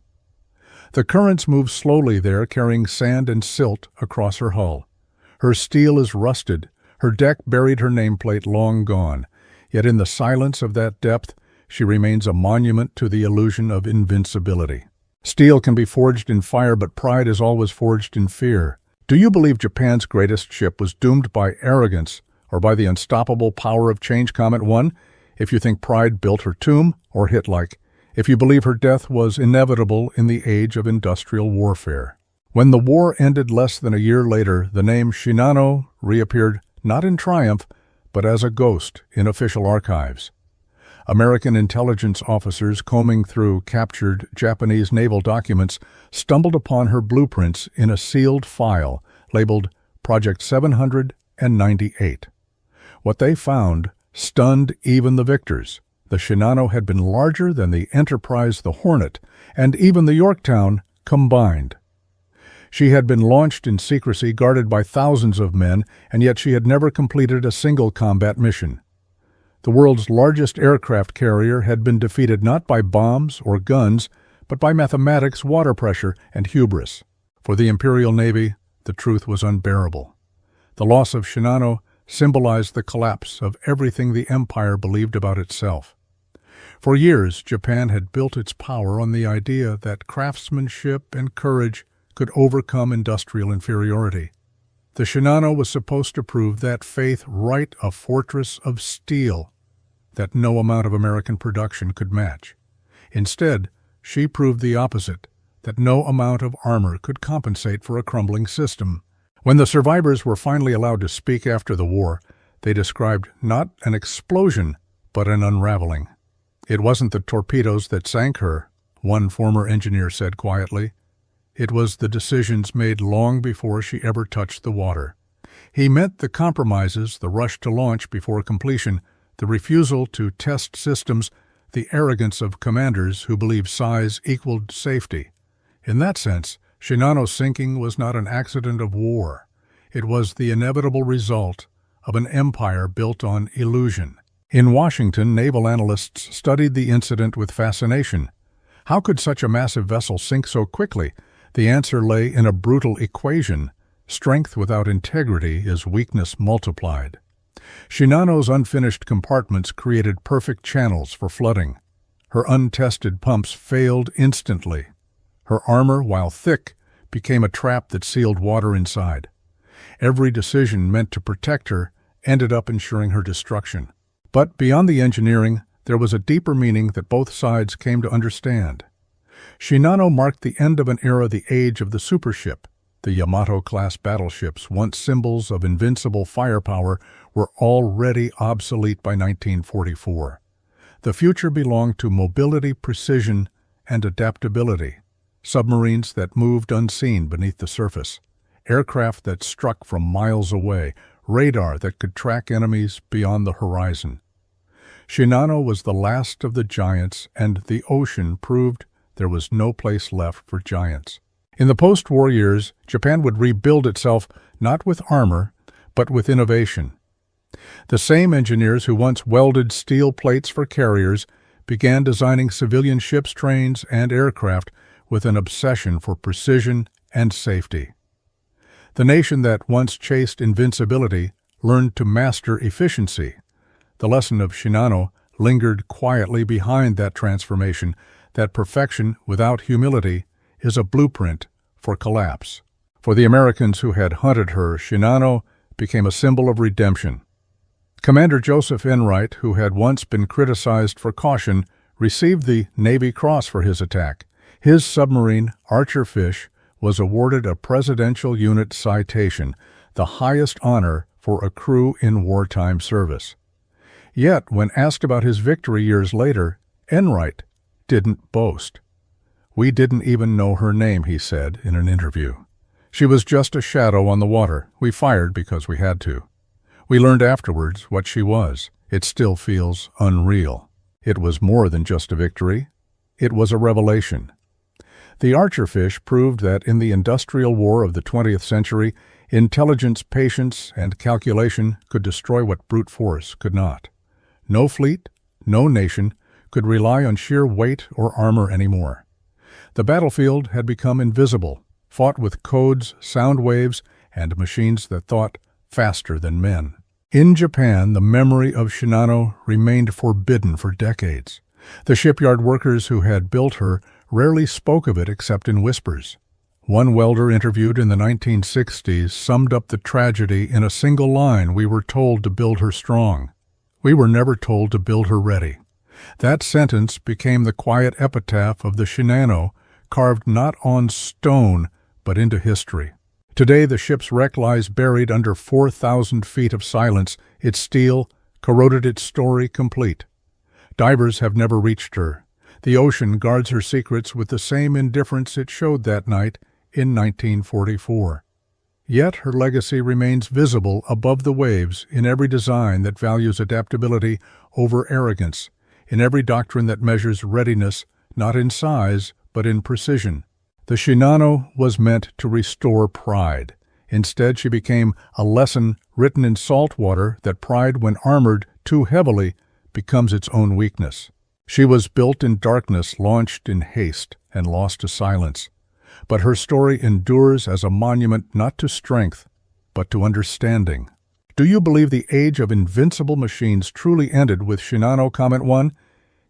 The currents move slowly there, carrying sand and silt across her hull. Her steel is rusted, her deck buried, her nameplate long gone. Yet in the silence of that depth, she remains a monument to the illusion of invincibility. Steel can be forged in fire, but pride is always forged in fear. Do you believe Japan's greatest ship was doomed by arrogance or by the unstoppable power of change? Comment 1 if you think pride built her tomb, or hit like if you believe her death was inevitable in the age of industrial warfare. When the war ended less than a year later, the name Shinano reappeared not in triumph, but as a ghost in official archives. American intelligence officers combing through captured Japanese naval documents stumbled upon her blueprints in a sealed file labeled Project 798. What they found stunned even the victors. The Shinano had been larger than the Enterprise, the Hornet, and even the Yorktown combined. She had been launched in secrecy, guarded by thousands of men, and yet she had never completed a single combat mission. The world's largest aircraft carrier had been defeated not by bombs or guns, but by mathematics, water pressure, and hubris. For the Imperial Navy, the truth was unbearable. The loss of Shinano symbolized the collapse of everything the empire believed about itself. For years, Japan had built its power on the idea that craftsmanship and courage could overcome industrial inferiority. The Shinano was supposed to prove that faith right, a fortress of steel that no amount of American production could match. Instead, she proved the opposite, that no amount of armor could compensate for a crumbling system. When the survivors were finally allowed to speak after the war, they described not an explosion, but an unraveling. "It wasn't the torpedoes that sank her," one former engineer said quietly. "It was the decisions made long before she ever touched the water." He meant the compromises, the rush to launch before completion, the refusal to test systems, the arrogance of commanders who believed size equaled safety. In that sense, Shinano's sinking was not an accident of war. It was the inevitable result of an empire built on illusion. In Washington, naval analysts studied the incident with fascination. How could such a massive vessel sink so quickly? The answer lay in a brutal equation. Strength without integrity is weakness multiplied. Shinano's unfinished compartments created perfect channels for flooding. Her untested pumps failed instantly. Her armor, while thick, became a trap that sealed water inside. Every decision meant to protect her ended up ensuring her destruction. But beyond the engineering, there was a deeper meaning that both sides came to understand. Shinano marked the end of an era, the age of the supership. The Yamato-class battleships, once symbols of invincible firepower, were already obsolete by 1944. The future belonged to mobility, precision, and adaptability. Submarines that moved unseen beneath the surface. Aircraft that struck from miles away. Radar that could track enemies beyond the horizon. Shinano was the last of the giants, and the ocean proved there was no place left for giants. In the post-war years, Japan would rebuild itself not with armor, but with innovation. The same engineers who once welded steel plates for carriers began designing civilian ships, trains, and aircraft with an obsession for precision and safety. The nation that once chased invincibility learned to master efficiency. The lesson of Shinano lingered quietly behind that transformation, that perfection without humility is a blueprint for collapse. For the Americans who had hunted her, Shinano became a symbol of redemption. Commander Joseph Enright, who had once been criticized for caution, received the Navy Cross for his attack. His submarine, Archerfish, was awarded a Presidential Unit Citation, the highest honor for a crew in wartime service. Yet, when asked about his victory years later, Enright didn't boast. "We didn't even know her name," he said in an interview. "She was just a shadow on the water. We fired because we had to." We learned afterwards what she was. It still feels unreal. It was more than just a victory. It was a revelation. The Archerfish proved that in the industrial war of the 20th century, intelligence, patience, and calculation could destroy what brute force could not. No fleet, no nation could rely on sheer weight or armor anymore. The battlefield had become invisible, fought with codes, sound waves, and machines that thought faster than men. In Japan, the memory of Shinano remained forbidden for decades. The shipyard workers who had built her rarely spoke of it except in whispers. One welder interviewed in the 1960s summed up the tragedy in a single line: "We were told to build her strong. We were never told to build her ready." That sentence became the quiet epitaph of the Shinano, carved not on stone, but into history. Today, the ship's wreck lies buried under 4,000 feet of silence, its steel corroded, its story complete. Divers have never reached her. The ocean guards her secrets with the same indifference it showed that night in 1944. Yet her legacy remains visible above the waves in every design that values adaptability over arrogance, in every doctrine that measures readiness not in size but in precision. The Shinano was meant to restore pride. Instead, she became a lesson written in salt water that pride, when armored too heavily, becomes its own weakness. She was built in darkness, launched in haste, and lost to silence. But her story endures as a monument not to strength, but to understanding. Do you believe the age of invincible machines truly ended with Shinano? Comment 1.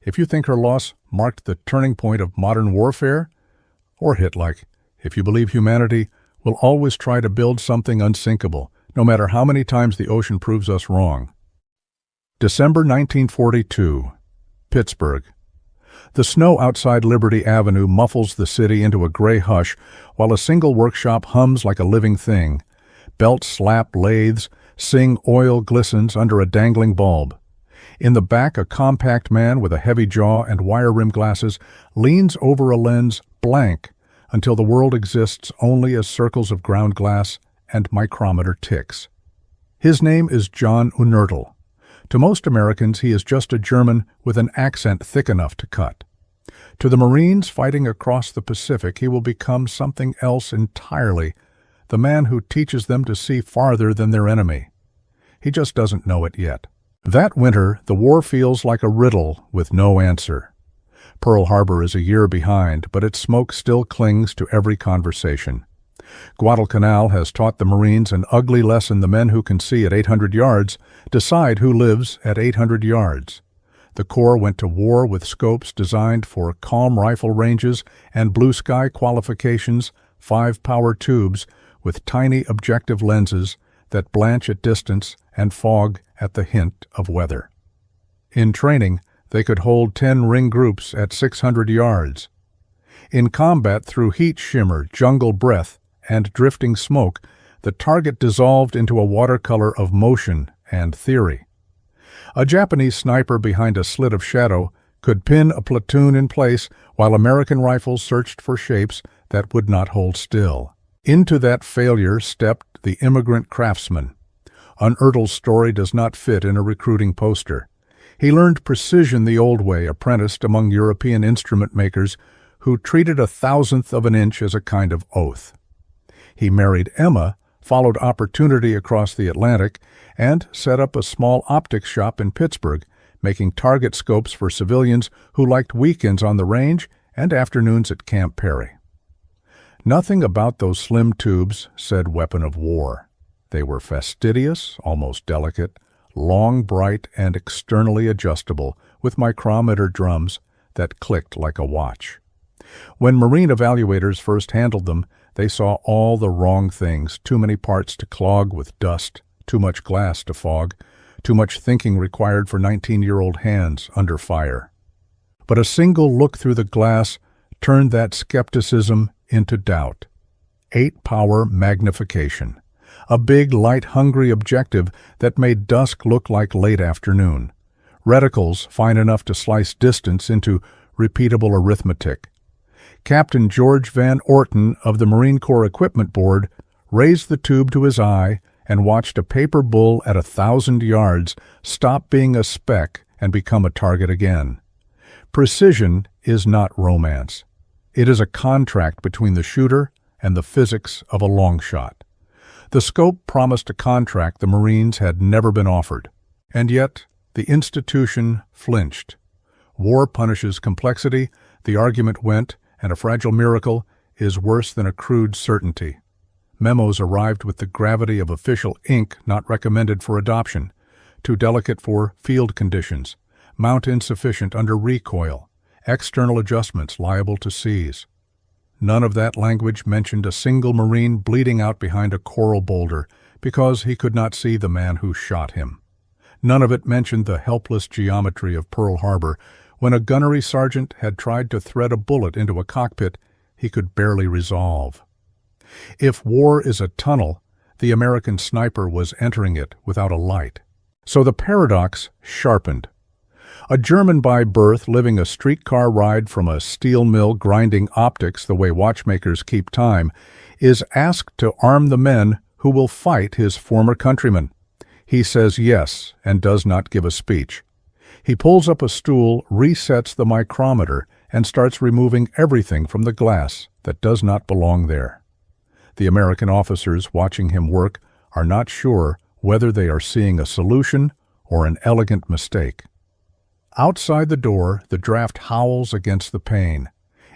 If you think her loss marked the turning point of modern warfare, or hit like, if you believe humanity will always try to build something unsinkable, no matter how many times the ocean proves us wrong. December 1942, Pittsburgh. The snow outside Liberty Avenue muffles the city into a gray hush, while a single workshop hums like a living thing. Belts slap lathes, sing, oil glistens under a dangling bulb. In the back, a compact man with a heavy jaw and wire-rimmed glasses leans over a lens blank until the world exists only as circles of ground glass and micrometer ticks. His name is John Unertel. To most Americans, he is just a German with an accent thick enough to cut. To the Marines fighting across the Pacific, he will become something else entirely, the man who teaches them to see farther than their enemy. He just doesn't know it yet. That winter, the war feels like a riddle with no answer. Pearl Harbor is a year behind, but its smoke still clings to every conversation. Guadalcanal has taught the Marines an ugly lesson: the men who can see at 800 yards decide who lives at 800 yards. The Corps went to war with scopes designed for calm rifle ranges and blue sky qualifications, 5-power tubes with tiny objective lenses that blanch at distance and fog at the hint of weather. In training, they could hold 10 ring groups at 600 yards. In combat, through heat shimmer, jungle breath, and drifting smoke, the target dissolved into a watercolor of motion and theory. A Japanese sniper behind a slit of shadow could pin a platoon in place while American rifles searched for shapes that would not hold still. Into that failure stepped the immigrant craftsman. Unertel's story does not fit in a recruiting poster. He learned precision the old way, apprenticed among European instrument makers who treated 1/1000th of an inch as a kind of oath. He married Emma, followed opportunity across the Atlantic, and set up a small optics shop in Pittsburgh, making target scopes for civilians who liked weekends on the range and afternoons at Camp Perry. Nothing about those slim tubes said weapon of war. They were fastidious, almost delicate, long, bright, and externally adjustable, with micrometer drums that clicked like a watch. When Marine evaluators first handled them, they saw all the wrong things: too many parts to clog with dust, too much glass to fog, too much thinking required for 19-year-old hands under fire. But a single look through the glass turned that skepticism into doubt. 8-power magnification. A big, light-hungry objective that made dusk look like late afternoon. Reticles fine enough to slice distance into repeatable arithmetic. Captain George Van Orton of the Marine Corps Equipment Board raised the tube to his eye and watched a paper bull at 1,000 yards stop being a speck and become a target again. Precision is not romance. It is a contract between the shooter and the physics of a long shot. The scope promised a contract the Marines had never been offered, and yet the institution flinched. War punishes complexity, the argument went, and a fragile miracle is worse than a crude certainty. Memos arrived with the gravity of official ink not recommended for adoption, too delicate for field conditions, mount insufficient under recoil, external adjustments liable to seize. None of that language mentioned a single Marine bleeding out behind a coral boulder because he could not see the man who shot him. None of it mentioned the helpless geometry of Pearl Harbor when a gunnery sergeant had tried to thread a bullet into a cockpit he could barely resolve. If war is a tunnel, the American sniper was entering it without a light. So the paradox sharpened. A German by birth living a streetcar ride from a steel mill grinding optics the way watchmakers keep time is asked to arm the men who will fight his former countrymen. He says yes and does not give a speech. He pulls up a stool, resets the micrometer, and starts removing everything from the glass that does not belong there. The American officers watching him work are not sure whether they are seeing a solution or an elegant mistake. Outside the door, the draft howls against the pane.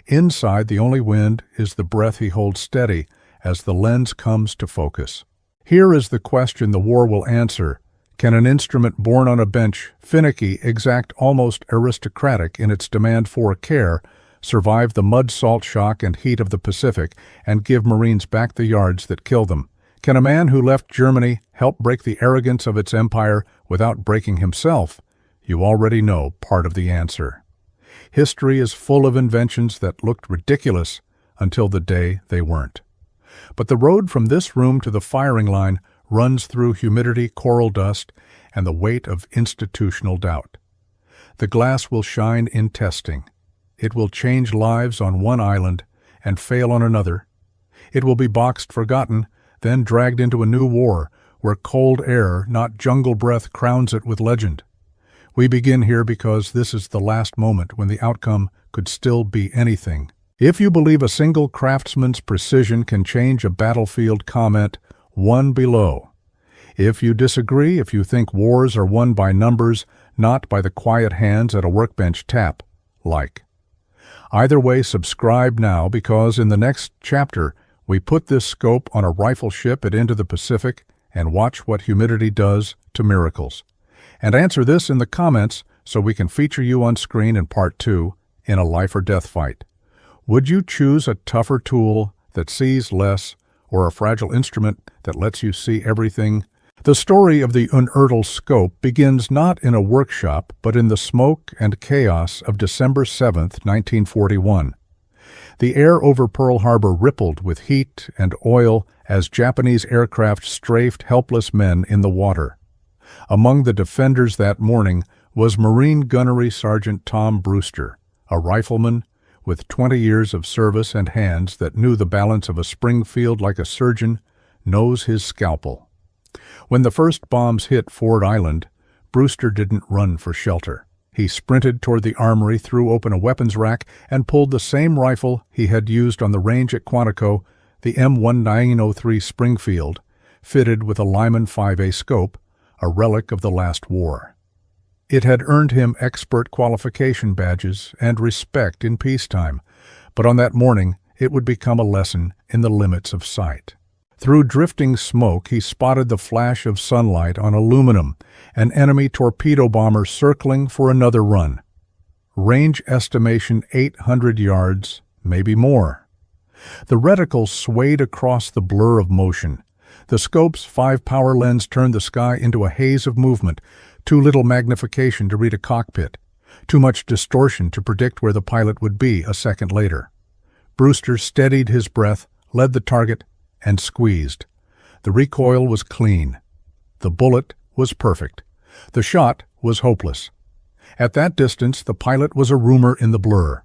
Inside, the only wind is the breath he holds steady as the lens comes to focus. Here is the question the war will answer. Can an instrument born on a bench, finicky, exact, almost aristocratic in its demand for care, survive the mud-salt shock and heat of the Pacific and give Marines back the yards that kill them? Can a man who left Germany help break the arrogance of its empire without breaking himself? You already know part of the answer. History is full of inventions that looked ridiculous until the day they weren't. But the road from this room to the firing line runs through humidity, coral dust, and the weight of institutional doubt. The glass will shine in testing. It will change lives on one island and fail on another. It will be boxed, forgotten, then dragged into a new war where cold air, not jungle breath, crowns it with legend. We begin here because this is the last moment when the outcome could still be anything. If you believe a single craftsman's precision can change a battlefield, comment 1 below. If you disagree, if you think wars are won by numbers, not by the quiet hands at a workbench, tap like. Either way, subscribe now because in the next chapter, we put this scope on a rifle ship into the Pacific and watch what humidity does to miracles. And answer this in the comments so we can feature you on screen in part 2 in a life or death fight. Would you choose a tougher tool that sees less or a fragile instrument that lets you see everything? The story of the unearthly scope begins not in a workshop but in the smoke and chaos of December 7, 1941. The air over Pearl Harbor rippled with heat and oil as Japanese aircraft strafed helpless men in the water. Among the defenders that morning was Marine Gunnery Sergeant Tom Brewster, a rifleman with 20 years of service and hands that knew the balance of a Springfield like a surgeon knows his scalpel. When the first bombs hit Ford Island, Brewster didn't run for shelter. He sprinted toward the armory, threw open a weapons rack, and pulled the same rifle he had used on the range at Quantico, the M1903 Springfield, fitted with a Lyman 5A scope, a relic of the last war. It had earned him expert qualification badges and respect in peacetime, but on that morning it would become a lesson in the limits of sight. Through drifting smoke, he spotted the flash of sunlight on aluminum, an enemy torpedo bomber circling for another run. Range estimation 800 yards, maybe more. The reticle swayed across the blur of motion. The scope's 5-power lens turned the sky into a haze of movement, too little magnification to read a cockpit, too much distortion to predict where the pilot would be a second later. Brewster steadied his breath, led the target, and squeezed. The recoil was clean. The bullet was perfect. The shot was hopeless. At that distance, the pilot was a rumor in the blur.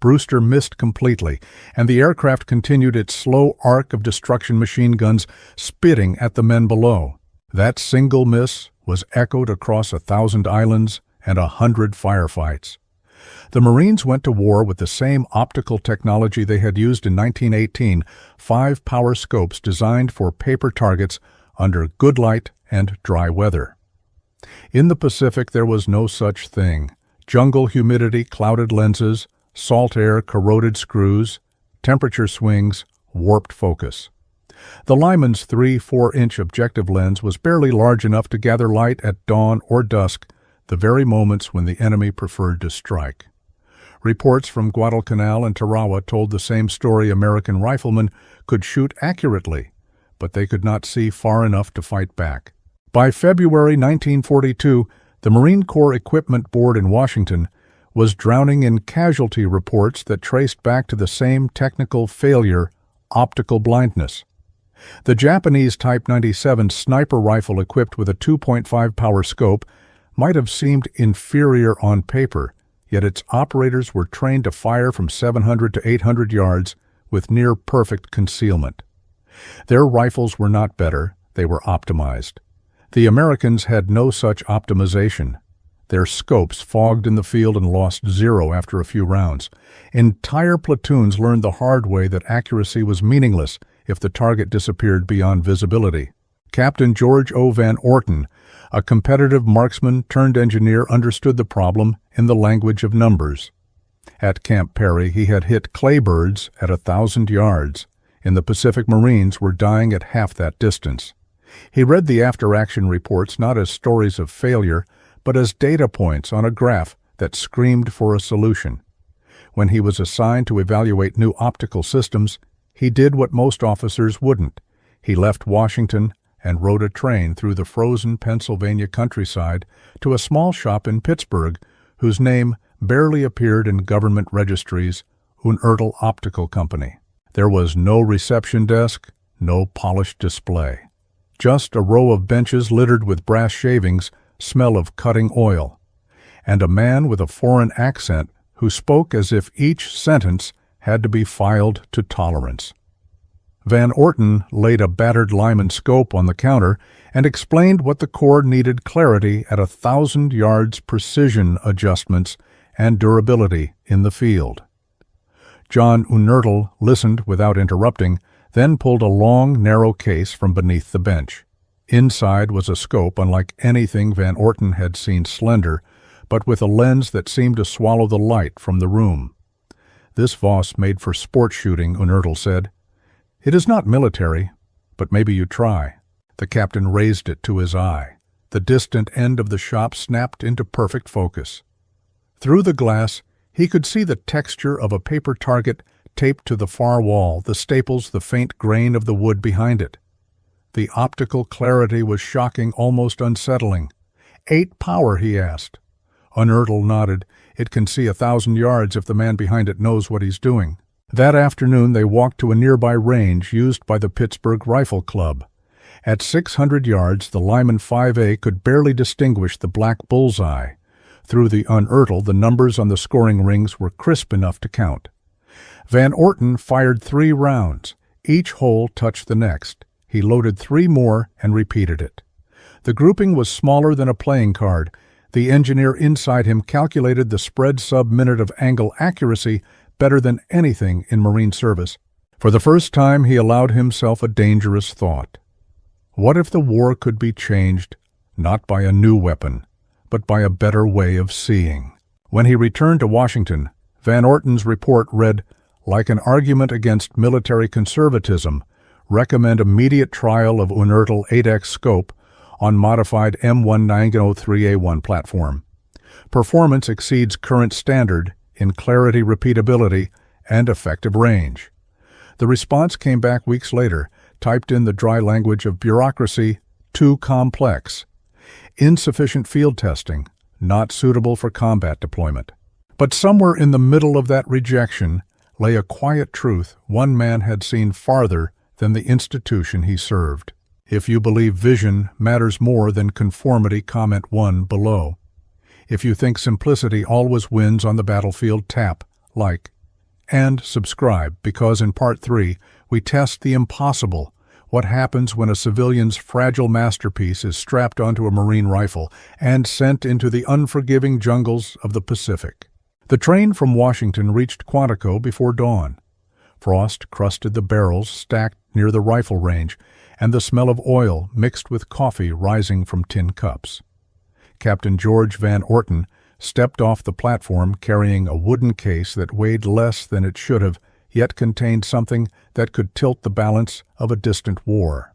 Brewster missed completely, and the aircraft continued its slow arc of destruction, machine guns spitting at the men below. That single miss was echoed across 1,000 islands and 100 firefights. The Marines went to war with the same optical technology they had used in 1918, 5 power scopes designed for paper targets under good light and dry weather. In the Pacific, there was no such thing. Jungle humidity, clouded lenses, salt air, corroded screws, temperature swings, warped focus. The Lyman's 3-4-inch objective lens was barely large enough to gather light at dawn or dusk, the very moments when the enemy preferred to strike. Reports from Guadalcanal and Tarawa told the same story. American riflemen could shoot accurately, but they could not see far enough to fight back. By February 1942, the Marine Corps Equipment Board in Washington was drowning in casualty reports that traced back to the same technical failure, optical blindness. The Japanese Type 97 sniper rifle equipped with a 2.5 power scope might have seemed inferior on paper, yet its operators were trained to fire from 700 to 800 yards with near-perfect concealment. Their rifles were not better, they were optimized. The Americans had no such optimization. Their scopes fogged in the field and lost 0 after a few rounds. Entire platoons learned the hard way that accuracy was meaningless if the target disappeared beyond visibility. Captain George O. Van Orton, a competitive marksman-turned-engineer, understood the problem in the language of numbers. At Camp Perry, he had hit claybirds at 1,000 yards. In the Pacific, Marines were dying at half that distance. He read the after-action reports not as stories of failure, but as data points on a graph that screamed for a solution. When he was assigned to evaluate new optical systems, he did what most officers wouldn't. He left Washington and rode a train through the frozen Pennsylvania countryside to a small shop in Pittsburgh whose name barely appeared in government registries, Unertl Optical Company. There was no reception desk, no polished display. Just a row of benches littered with brass shavings, smell of cutting oil, and a man with a foreign accent who spoke as if each sentence had to be filed to tolerance. Van Orton laid a battered Lyman scope on the counter and explained what the Corps needed: clarity at 1,000 yards, precision adjustments, and durability in the field. John Unertl listened without interrupting, then pulled a long, narrow case from beneath the bench. Inside was a scope unlike anything Van Orton had seen, slender, but with a lens that seemed to swallow the light from the room. "This Voss made for sport shooting," Unertl said. "It is not military, but maybe you try." The captain raised it to his eye. The distant end of the shop snapped into perfect focus. Through the glass, he could see the texture of a paper target taped to the far wall, the staples, the faint grain of the wood behind it. The optical clarity was shocking, almost unsettling. 8 power, he asked. Unertl nodded. It can see 1,000 yards if the man behind it knows what he's doing. That afternoon they walked to a nearby range used by the Pittsburgh Rifle Club. At 600 yards, the Lyman 5A could barely distinguish the black bullseye. Through the Unertl, the numbers on the scoring rings were crisp enough to count. Van Orton fired 3 rounds. Each hole touched the next. He loaded 3 more and repeated it. The grouping was smaller than a playing card. The engineer inside him calculated the spread sub-minute of angle accuracy better than anything in Marine service. For the first time, he allowed himself a dangerous thought. What if the war could be changed, not by a new weapon, but by a better way of seeing? When he returned to Washington, Van Orton's report read, "Like an argument against military conservatism, recommend immediate trial of Unertl 8X scope on modified M1903A1 platform. Performance exceeds current standard in clarity, repeatability, and effective range." The response came back weeks later, typed in the dry language of bureaucracy: "Too complex. Insufficient field testing. Not suitable for combat deployment." But somewhere in the middle of that rejection lay a quiet truth one man had seen farther than the institution he served. If you believe vision matters more than conformity, comment 1 below. If you think simplicity always wins on the battlefield, tap like. And subscribe, because in Part 3, we test the impossible. What happens when a civilian's fragile masterpiece is strapped onto a Marine rifle and sent into the unforgiving jungles of the Pacific? The train from Washington reached Quantico before dawn. Frost crusted the barrels stacked near the rifle range, and the smell of oil mixed with coffee rising from tin cups. Captain George Van Orton stepped off the platform carrying a wooden case that weighed less than it should have, yet contained something that could tilt the balance of a distant war.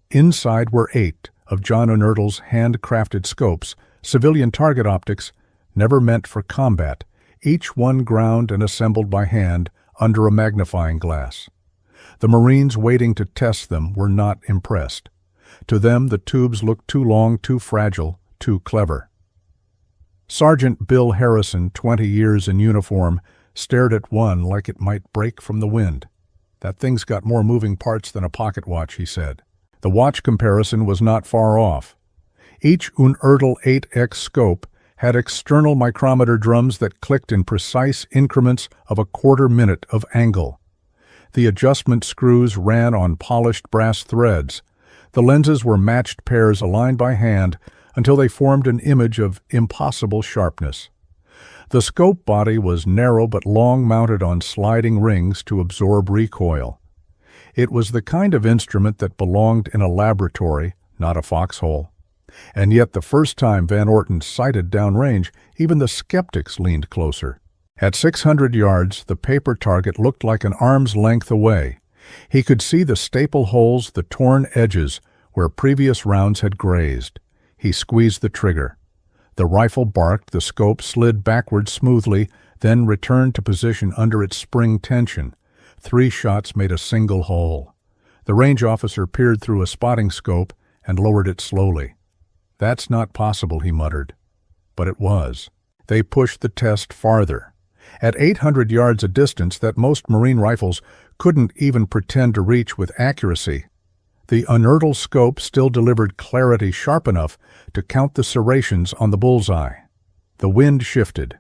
Inside were 8 of John O'Neill's hand-crafted scopes, civilian target optics, never meant for combat, each one ground and assembled by hand under a magnifying glass. The Marines waiting to test them were not impressed. To them, the tubes looked too long, too fragile, too clever. Sergeant Bill Harrison, 20 years in uniform, stared at one like it might break from the wind. "That thing's got more moving parts than a pocket watch," he said. The watch comparison was not far off. Each Unertl 8X scope had external micrometer drums that clicked in precise increments of a quarter minute of angle. The adjustment screws ran on polished brass threads. The lenses were matched pairs aligned by hand until they formed an image of impossible sharpness. The scope body was narrow but long, mounted on sliding rings to absorb recoil. It was the kind of instrument that belonged in a laboratory, not a foxhole. And yet the first time Van Orton sighted downrange, even the skeptics leaned closer. At 600 yards, the paper target looked like an arm's length away. He could see the staple holes, the torn edges, where previous rounds had grazed. He squeezed the trigger. The rifle barked, the scope slid backward smoothly, then returned to position under its spring tension. 3 shots made a single hole. The range officer peered through a spotting scope and lowered it slowly. "That's not possible," he muttered. But it was. They pushed the test farther. At 800 yards a distance that most Marine rifles couldn't even pretend to reach with accuracy, the Unertl scope still delivered clarity sharp enough to count the serrations on the bullseye. The wind shifted.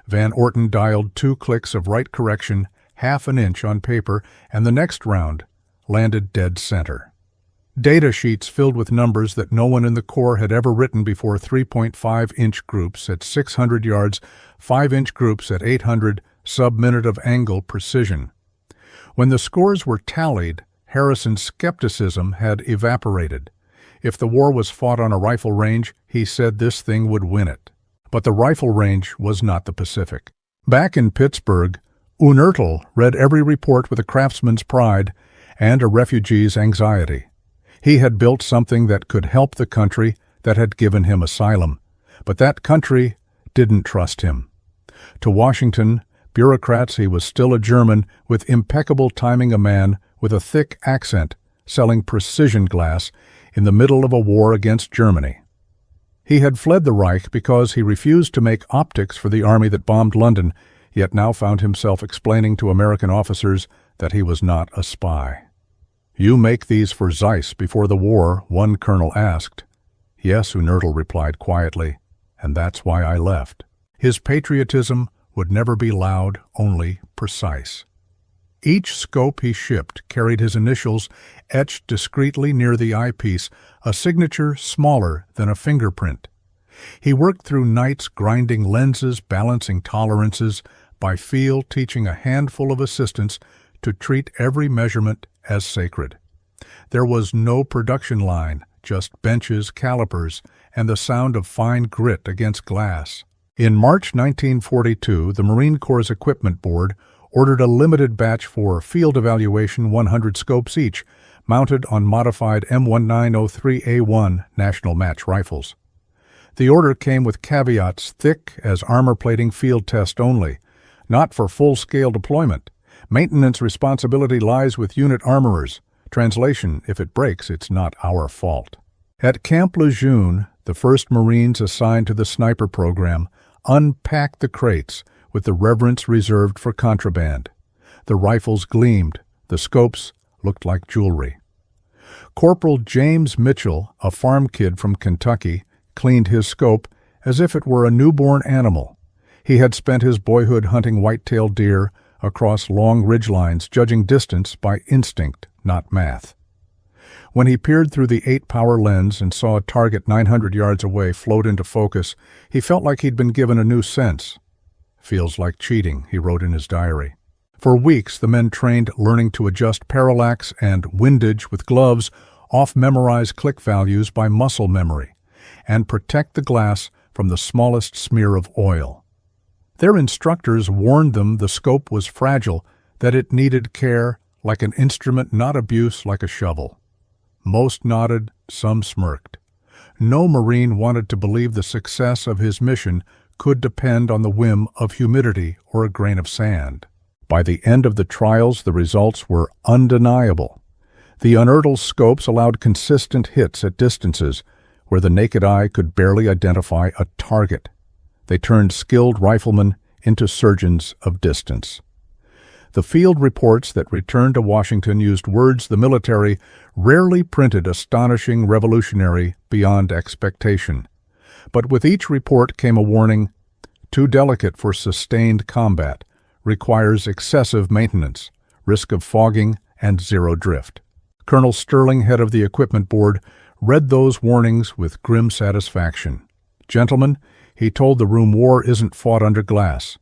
Van Orton dialed 2 clicks of right correction, half an inch on paper, and the next round landed dead center. Data sheets filled with numbers that no one in the Corps had ever written before: 3.5-inch groups at 600 yards, 5-inch groups at 800, sub-minute of angle precision. When the scores were tallied, Harrison's skepticism had evaporated. If the war was fought on a rifle range, he said this thing would win it. But the rifle range was not the Pacific. Back in Pittsburgh, Unertl read every report with a craftsman's pride and a refugee's anxiety. He had built something that could help the country that had given him asylum. But that country didn't trust him. To Washington, bureaucrats, he was still a German with impeccable timing, a man with a thick accent, selling precision glass in the middle of a war against Germany. He had fled the Reich because he refused to make optics for the army that bombed London, yet now found himself explaining to American officers that he was not a spy. "You make these for Zeiss before the war?" one colonel asked. "Yes," Unertl replied quietly, "and that's why I left." His patriotism would never be loud, only precise. Each scope he shipped carried his initials etched discreetly near the eyepiece, a signature smaller than a fingerprint. He worked through nights grinding lenses, balancing tolerances, by feel teaching a handful of assistants to treat every measurement as sacred. There was no production line, just benches, calipers, and the sound of fine grit against glass. In March 1942, the Marine Corps Equipment Board ordered a limited batch for field evaluation, 100 scopes each, mounted on modified M1903A1 National Match rifles. The order came with caveats thick as armor plating, field test only, not for full-scale deployment. Maintenance responsibility lies with unit armorers. Translation: if it breaks, it's not our fault. At Camp Lejeune, the first Marines assigned to the sniper program unpacked the crates with the reverence reserved for contraband. The rifles gleamed. The scopes looked like jewelry. Corporal James Mitchell, a farm kid from Kentucky, cleaned his scope as if it were a newborn animal. He had spent his boyhood hunting white-tailed deer, across long ridgelines, judging distance by instinct, not math. When he peered through the 8-power lens and saw a target 900 yards away float into focus, he felt like he'd been given a new sense. "Feels like cheating," he wrote in his diary. For weeks, the men trained learning to adjust parallax and windage with gloves, off-memorize click values by muscle memory, and protect the glass from the smallest smear of oil. Their instructors warned them the scope was fragile, that it needed care like an instrument, not abuse like a shovel. Most nodded, some smirked. No Marine wanted to believe the success of his mission could depend on the whim of humidity or a grain of sand. By the end of the trials, the results were undeniable. The uneartled scopes allowed consistent hits at distances where the naked eye could barely identify a target. They turned skilled riflemen into surgeons of distance. The field reports that returned to Washington used words the military rarely printed, astonishing, revolutionary, beyond expectation. But with each report came a warning: too delicate for sustained combat, requires excessive maintenance, risk of fogging, and zero drift. Colonel Sterling, head of the equipment board, read those warnings with grim satisfaction. "Gentlemen," he told the room, "war isn't fought under glass."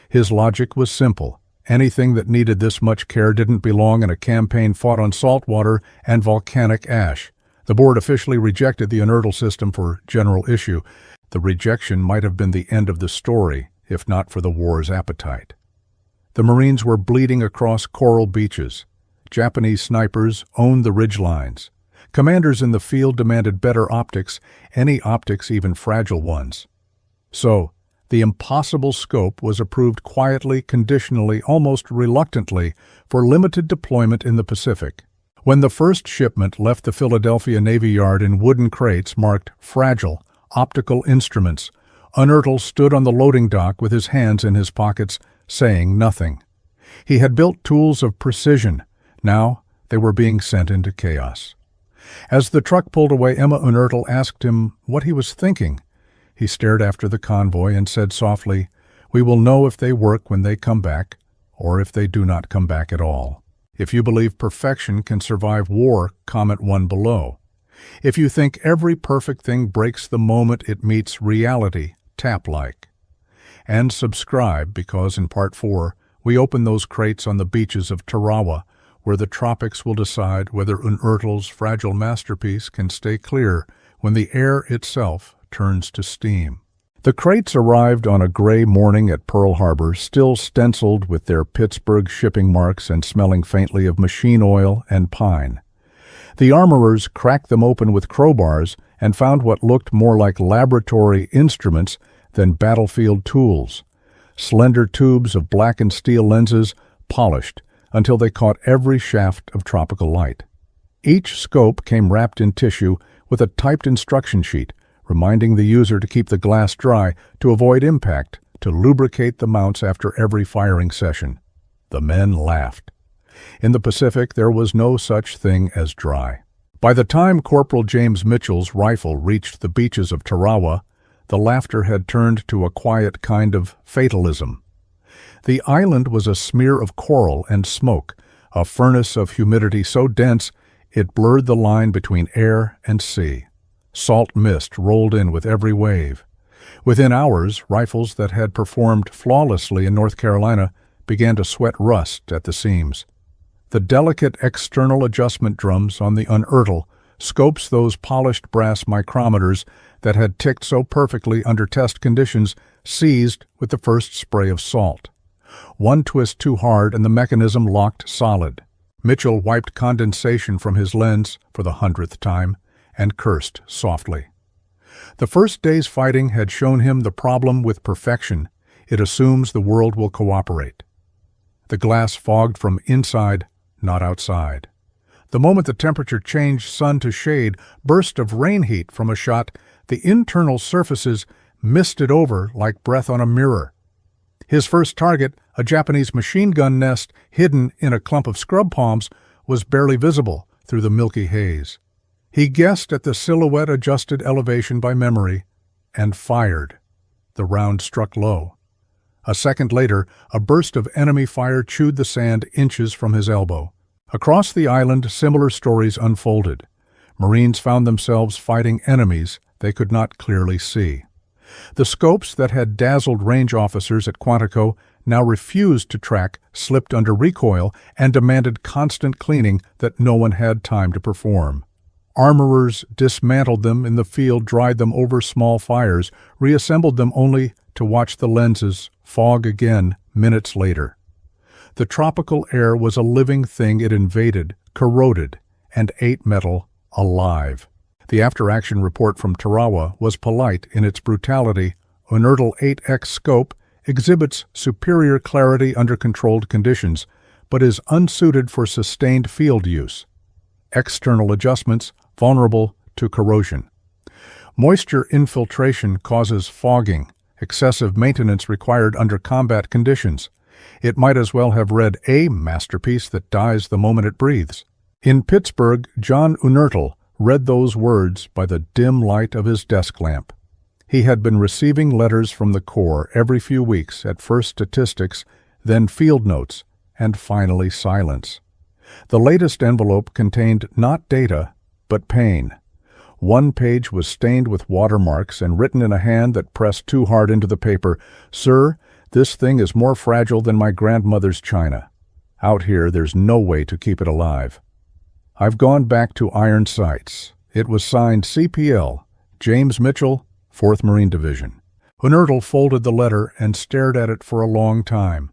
His logic was simple. Anything that needed this much care didn't belong in a campaign fought on salt water and volcanic ash. The board officially rejected the uneartled system for general issue. The rejection might have been the end of the story, if not for the war's appetite. The Marines were bleeding across coral beaches. Japanese snipers owned the ridgelines. Commanders in the field demanded better optics, any optics, even fragile ones. So, the impossible scope was approved quietly, conditionally, almost reluctantly, for limited deployment in the Pacific. When the first shipment left the Philadelphia Navy Yard in wooden crates marked "fragile," optical instruments, Uneartle stood on the loading dock with his hands in his pockets, saying nothing. He had built tools of precision. Now they were being sent into chaos. As the truck pulled away, Emma Uneartle asked him what he was thinking. He stared after the convoy and said softly, "We will know if they work when they come back, or if they do not come back at all. If you believe perfection can survive war, comment 1 below. If you think every perfect thing breaks the moment it meets reality, tap like. And subscribe, because in Part 4, we open those crates on the beaches of Tarawa, where the tropics will decide whether Uneartle's fragile masterpiece can stay clear when the air itself turns to steam." The crates arrived on a gray morning at Pearl Harbor, still stenciled with their Pittsburgh shipping marks and smelling faintly of machine oil and pine. The armorers cracked them open with crowbars and found what looked more like laboratory instruments than battlefield tools. Slender tubes of blackened steel lenses, polished until they caught every shaft of tropical light. Each scope came wrapped in tissue with a typed instruction sheet, reminding the user to keep the glass dry, to avoid impact, to lubricate the mounts after every firing session. The men laughed. In the Pacific, there was no such thing as dry. By the time Corporal James Mitchell's rifle reached the beaches of Tarawa, the laughter had turned to a quiet kind of fatalism. The island was a smear of coral and smoke, a furnace of humidity so dense it blurred the line between air and sea. Salt mist rolled in with every wave. Within hours, rifles that had performed flawlessly in North Carolina began to sweat rust at the seams. The delicate external adjustment drums on the Uneartle, scopes those polished brass micrometers that had ticked so perfectly under test conditions, seized with the first spray of salt. One twist too hard and the mechanism locked solid. Mitchell wiped condensation from his lens for the 100th time and cursed softly. The first day's fighting had shown him the problem with perfection. It assumes the world will cooperate. The glass fogged from inside, not outside. The moment the temperature changed sun to shade, burst of rain heat from a shot, the internal surfaces misted over like breath on a mirror. His first target, a Japanese machine gun nest hidden in a clump of scrub palms, was barely visible through the milky haze. He guessed at the silhouette-adjusted elevation by memory and fired. The round struck low. A second later, a burst of enemy fire chewed the sand inches from his elbow. Across the island, similar stories unfolded. Marines found themselves fighting enemies they could not clearly see. The scopes that had dazzled range officers at Quantico now refused to track, slipped under recoil, and demanded constant cleaning that no one had time to perform. Armorers dismantled them in the field, dried them over small fires, reassembled them only to watch the lenses fog again minutes later. The tropical air was a living thing. It invaded, corroded, and ate metal alive. The after-action report from Tarawa was polite in its brutality. Unertl 8X scope exhibits superior clarity under controlled conditions, but is unsuited for sustained field use. External adjustments vulnerable to corrosion. Moisture infiltration causes fogging, excessive maintenance required under combat conditions. It might as well have read a masterpiece that dies the moment it breathes. In Pittsburgh, John Unertl read those words by the dim light of his desk lamp. He had been receiving letters from the Corps every few weeks, at first statistics, then field notes, and finally silence. The latest envelope contained not data, but pain. One page was stained with watermarks and written in a hand that pressed too hard into the paper, "Sir, this thing is more fragile than my grandmother's china. Out here, there's no way to keep it alive. I've gone back to iron sights." It was signed CPL, James Mitchell, 4th Marine Division. Unertl folded the letter and stared at it for a long time.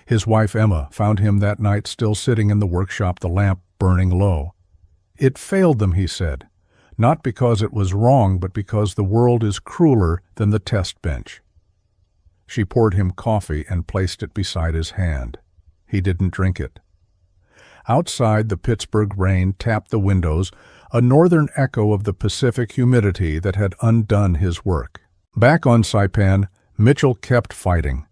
His wife Emma found him that night still sitting in the workshop, the lamp burning low. "It failed them," he said, "not because it was wrong, but because the world is crueler than the test bench." She poured him coffee and placed it beside his hand. He didn't drink it. Outside, the Pittsburgh rain tapped the windows, a northern echo of the Pacific humidity that had undone his work. Back on Saipan, Mitchell kept fighting.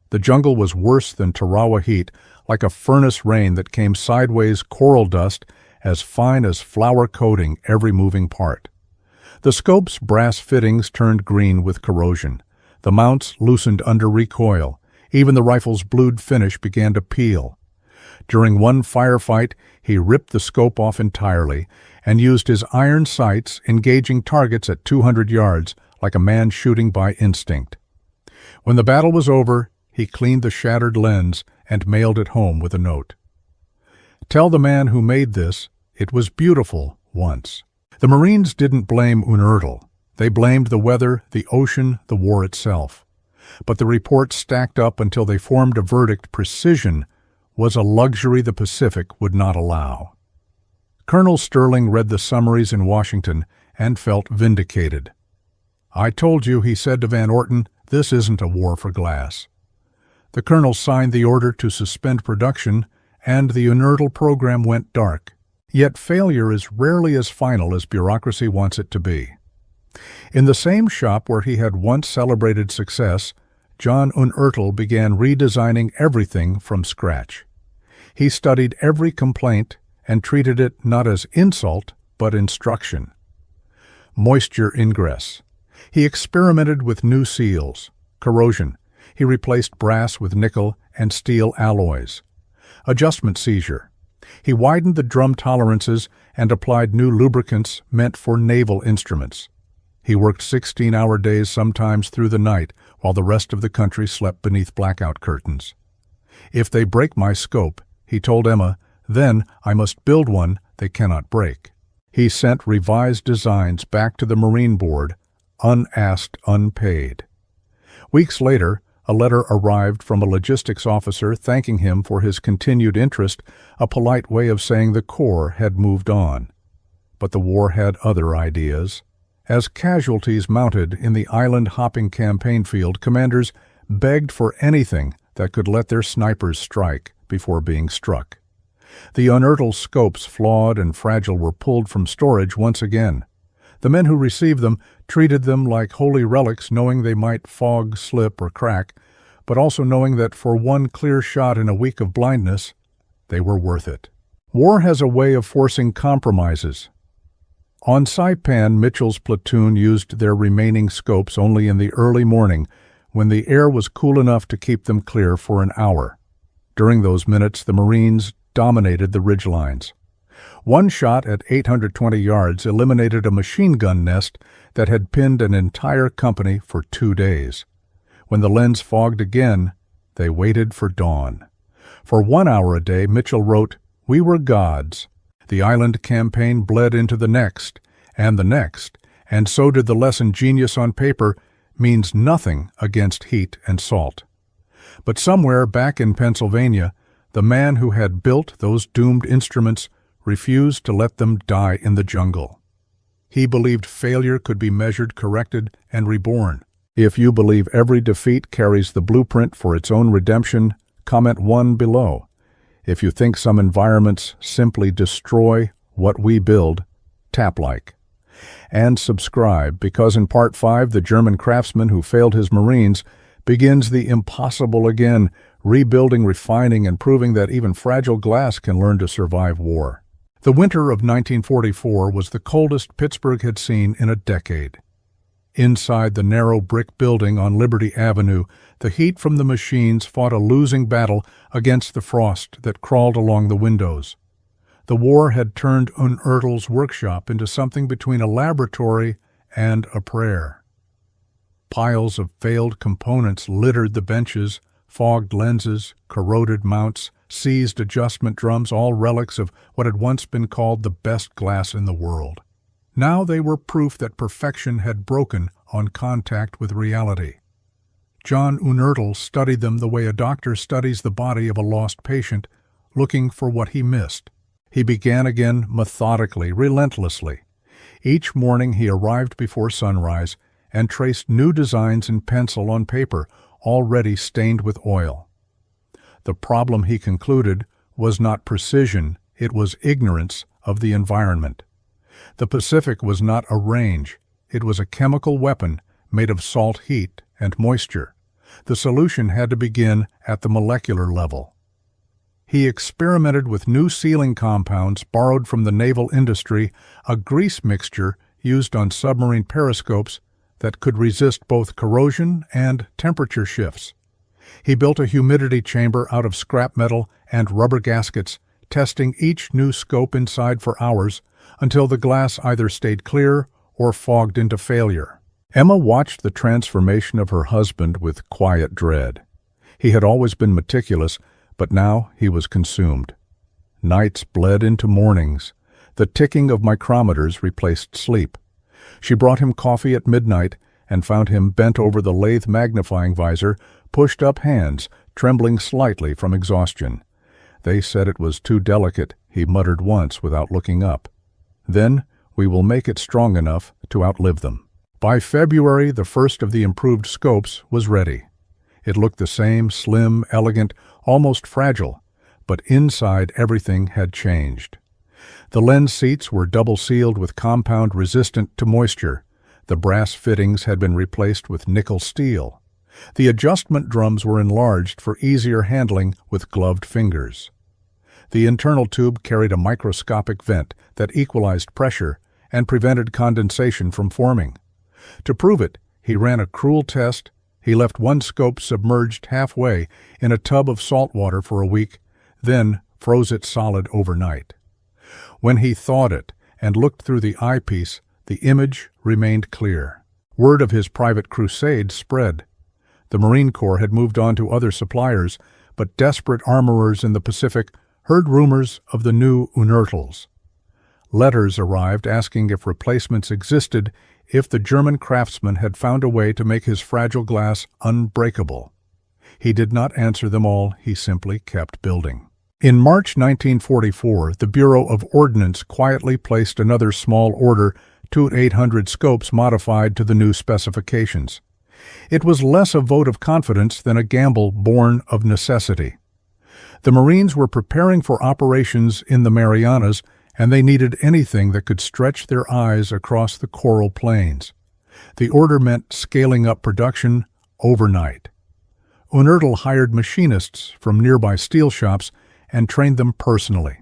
The jungle was worse than Tarawa heat, like a furnace rain that came sideways, coral dust, as fine as flour coating every moving part. The scope's brass fittings turned green with corrosion. The mounts loosened under recoil. Even the rifle's blued finish began to peel. During one firefight, he ripped the scope off entirely and used his iron sights, engaging targets at 200 yards, like a man shooting by instinct. When the battle was over, he cleaned the shattered lens and mailed it home with a note. "Tell the man who made this, it was beautiful once." The Marines didn't blame Unertl. They blamed the weather, the ocean, the war itself. But the reports stacked up until they formed a verdict: precision was a luxury the Pacific would not allow. Colonel Sterling read the summaries in Washington and felt vindicated. "I told you," he said to Van Orton, "this isn't a war for glass." The colonel signed the order to suspend production, and the Unertl program went dark. Yet failure is rarely as final as bureaucracy wants it to be. In the same shop where he had once celebrated success, John Unertl began redesigning everything from scratch. He studied every complaint and treated it not as insult, but instruction. Moisture ingress. He experimented with new seals. Corrosion. He replaced brass with nickel and steel alloys. Adjustment seizure. He widened the drum tolerances and applied new lubricants meant for naval instruments. He worked 16-hour days, sometimes through the night, while the rest of the country slept beneath blackout curtains. "If they break my scope," he told Emma, "then I must build one they cannot break." He sent revised designs back to the Marine Board, unasked, unpaid. Weeks later, a letter arrived from a logistics officer thanking him for his continued interest, a polite way of saying the Corps had moved on. But the war had other ideas. As casualties mounted in the island-hopping campaign field, commanders begged for anything that could let their snipers strike before being struck. The Unertl scopes, flawed and fragile, were pulled from storage once again. The men who received them treated them like holy relics, knowing they might fog, slip, or crack, but also knowing that for one clear shot in a week of blindness, they were worth it. War has a way of forcing compromises. On Saipan, Mitchell's platoon used their remaining scopes only in the early morning, when the air was cool enough to keep them clear for an hour. During those minutes, the Marines dominated the ridgelines. One shot at 820 yards eliminated a machine gun nest that had pinned an entire company for 2 days. When the lens fogged again, they waited for dawn. For 1 hour a day, Mitchell wrote, "We were gods." The island campaign bled into the next, and so did the lesson genius on paper means nothing against heat and salt. But somewhere back in Pennsylvania, the man who had built those doomed instruments refused to let them die in the jungle. He believed failure could be measured, corrected, and reborn. If you believe every defeat carries the blueprint for its own redemption, comment 1 below. If you think some environments simply destroy what we build, tap like. And subscribe, because in Part 5, the German craftsman who failed his Marines begins the impossible again, rebuilding, refining, and proving that even fragile glass can learn to survive war. The winter of 1944 was the coldest Pittsburgh had seen in a decade. Inside the narrow brick building on Liberty Avenue, the heat from the machines fought a losing battle against the frost that crawled along the windows. The war had turned Unertl's workshop into something between a laboratory and a prayer. Piles of failed components littered the benches, fogged lenses, corroded mounts, seized adjustment drums, all relics of what had once been called the best glass in the world. Now they were proof that perfection had broken on contact with reality. John Unertl studied them the way a doctor studies the body of a lost patient, looking for what he missed. He began again methodically, relentlessly. Each morning he arrived before sunrise and traced new designs in pencil on paper, already stained with oil. The problem, he concluded, was not precision, it was ignorance of the environment. The Pacific was not a range, it was a chemical weapon made of salt heat and moisture. The solution had to begin at the molecular level. He experimented with new sealing compounds borrowed from the naval industry, a grease mixture used on submarine periscopes that could resist both corrosion and temperature shifts. He built a humidity chamber out of scrap metal and rubber gaskets, testing each new scope inside for hours until the glass either stayed clear or fogged into failure. Emma watched the transformation of her husband with quiet dread. He had always been meticulous, but now he was consumed. Nights bled into mornings. The ticking of micrometers replaced sleep. She brought him coffee at midnight and found him bent over the lathe magnifying visor, pushed up hands, trembling slightly from exhaustion. They said it was too delicate, he muttered once without looking up. Then we will make it strong enough to outlive them. By February, the first of the improved scopes was ready. It looked the same, slim, elegant, almost fragile, but inside everything had changed. The lens seats were double-sealed with compound resistant to moisture. The brass fittings had been replaced with nickel steel. The adjustment drums were enlarged for easier handling with gloved fingers. The internal tube carried a microscopic vent that equalized pressure and prevented condensation from forming. To prove it, he ran a cruel test. He left one scope submerged halfway in a tub of salt water for a week, then froze it solid overnight. When he thawed it and looked through the eyepiece, the image remained clear. Word of his private crusade spread. The Marine Corps had moved on to other suppliers, but desperate armorers in the Pacific heard rumors of the new Unertls. Letters arrived asking if replacements existed if the German craftsman had found a way to make his fragile glass unbreakable. He did not answer them all, he simply kept building. In March 1944, the Bureau of Ordnance quietly placed another small order, 800 scopes modified to the new specifications. It was less a vote of confidence than a gamble born of necessity. The Marines were preparing for operations in the Marianas, and they needed anything that could stretch their eyes across the coral plains. The order meant scaling up production overnight. Unertl hired machinists from nearby steel shops and trained them personally.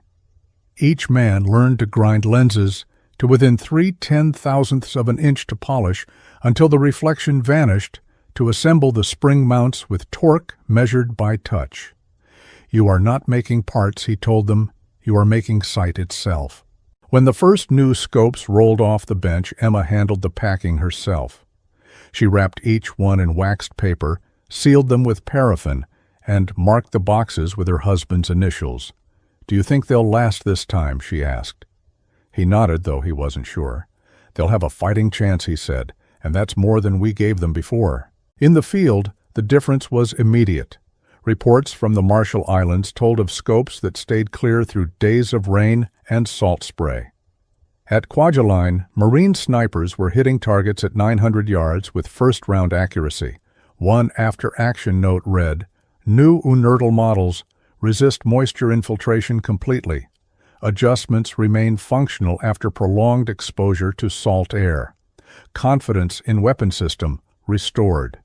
Each man learned to grind lenses to within 3/10,000ths of an inch to polish until the reflection vanished to assemble the spring mounts with torque measured by touch. "You are not making parts," he told them. "You are making sight itself." When the first new scopes rolled off the bench, Emma handled the packing herself. She wrapped each one in waxed paper, sealed them with paraffin, and marked the boxes with her husband's initials. "Do you think they'll last this time?" she asked. He nodded, though he wasn't sure. "They'll have a fighting chance," he said, "and that's more than we gave them before." In the field, the difference was immediate. Reports from the Marshall Islands told of scopes that stayed clear through days of rain and salt spray. At Kwajalein, Marine snipers were hitting targets at 900 yards with first-round accuracy. One after-action note read, "New Unertal models resist moisture infiltration completely. Adjustments remain functional after prolonged exposure to salt air. Confidence in weapon system restored."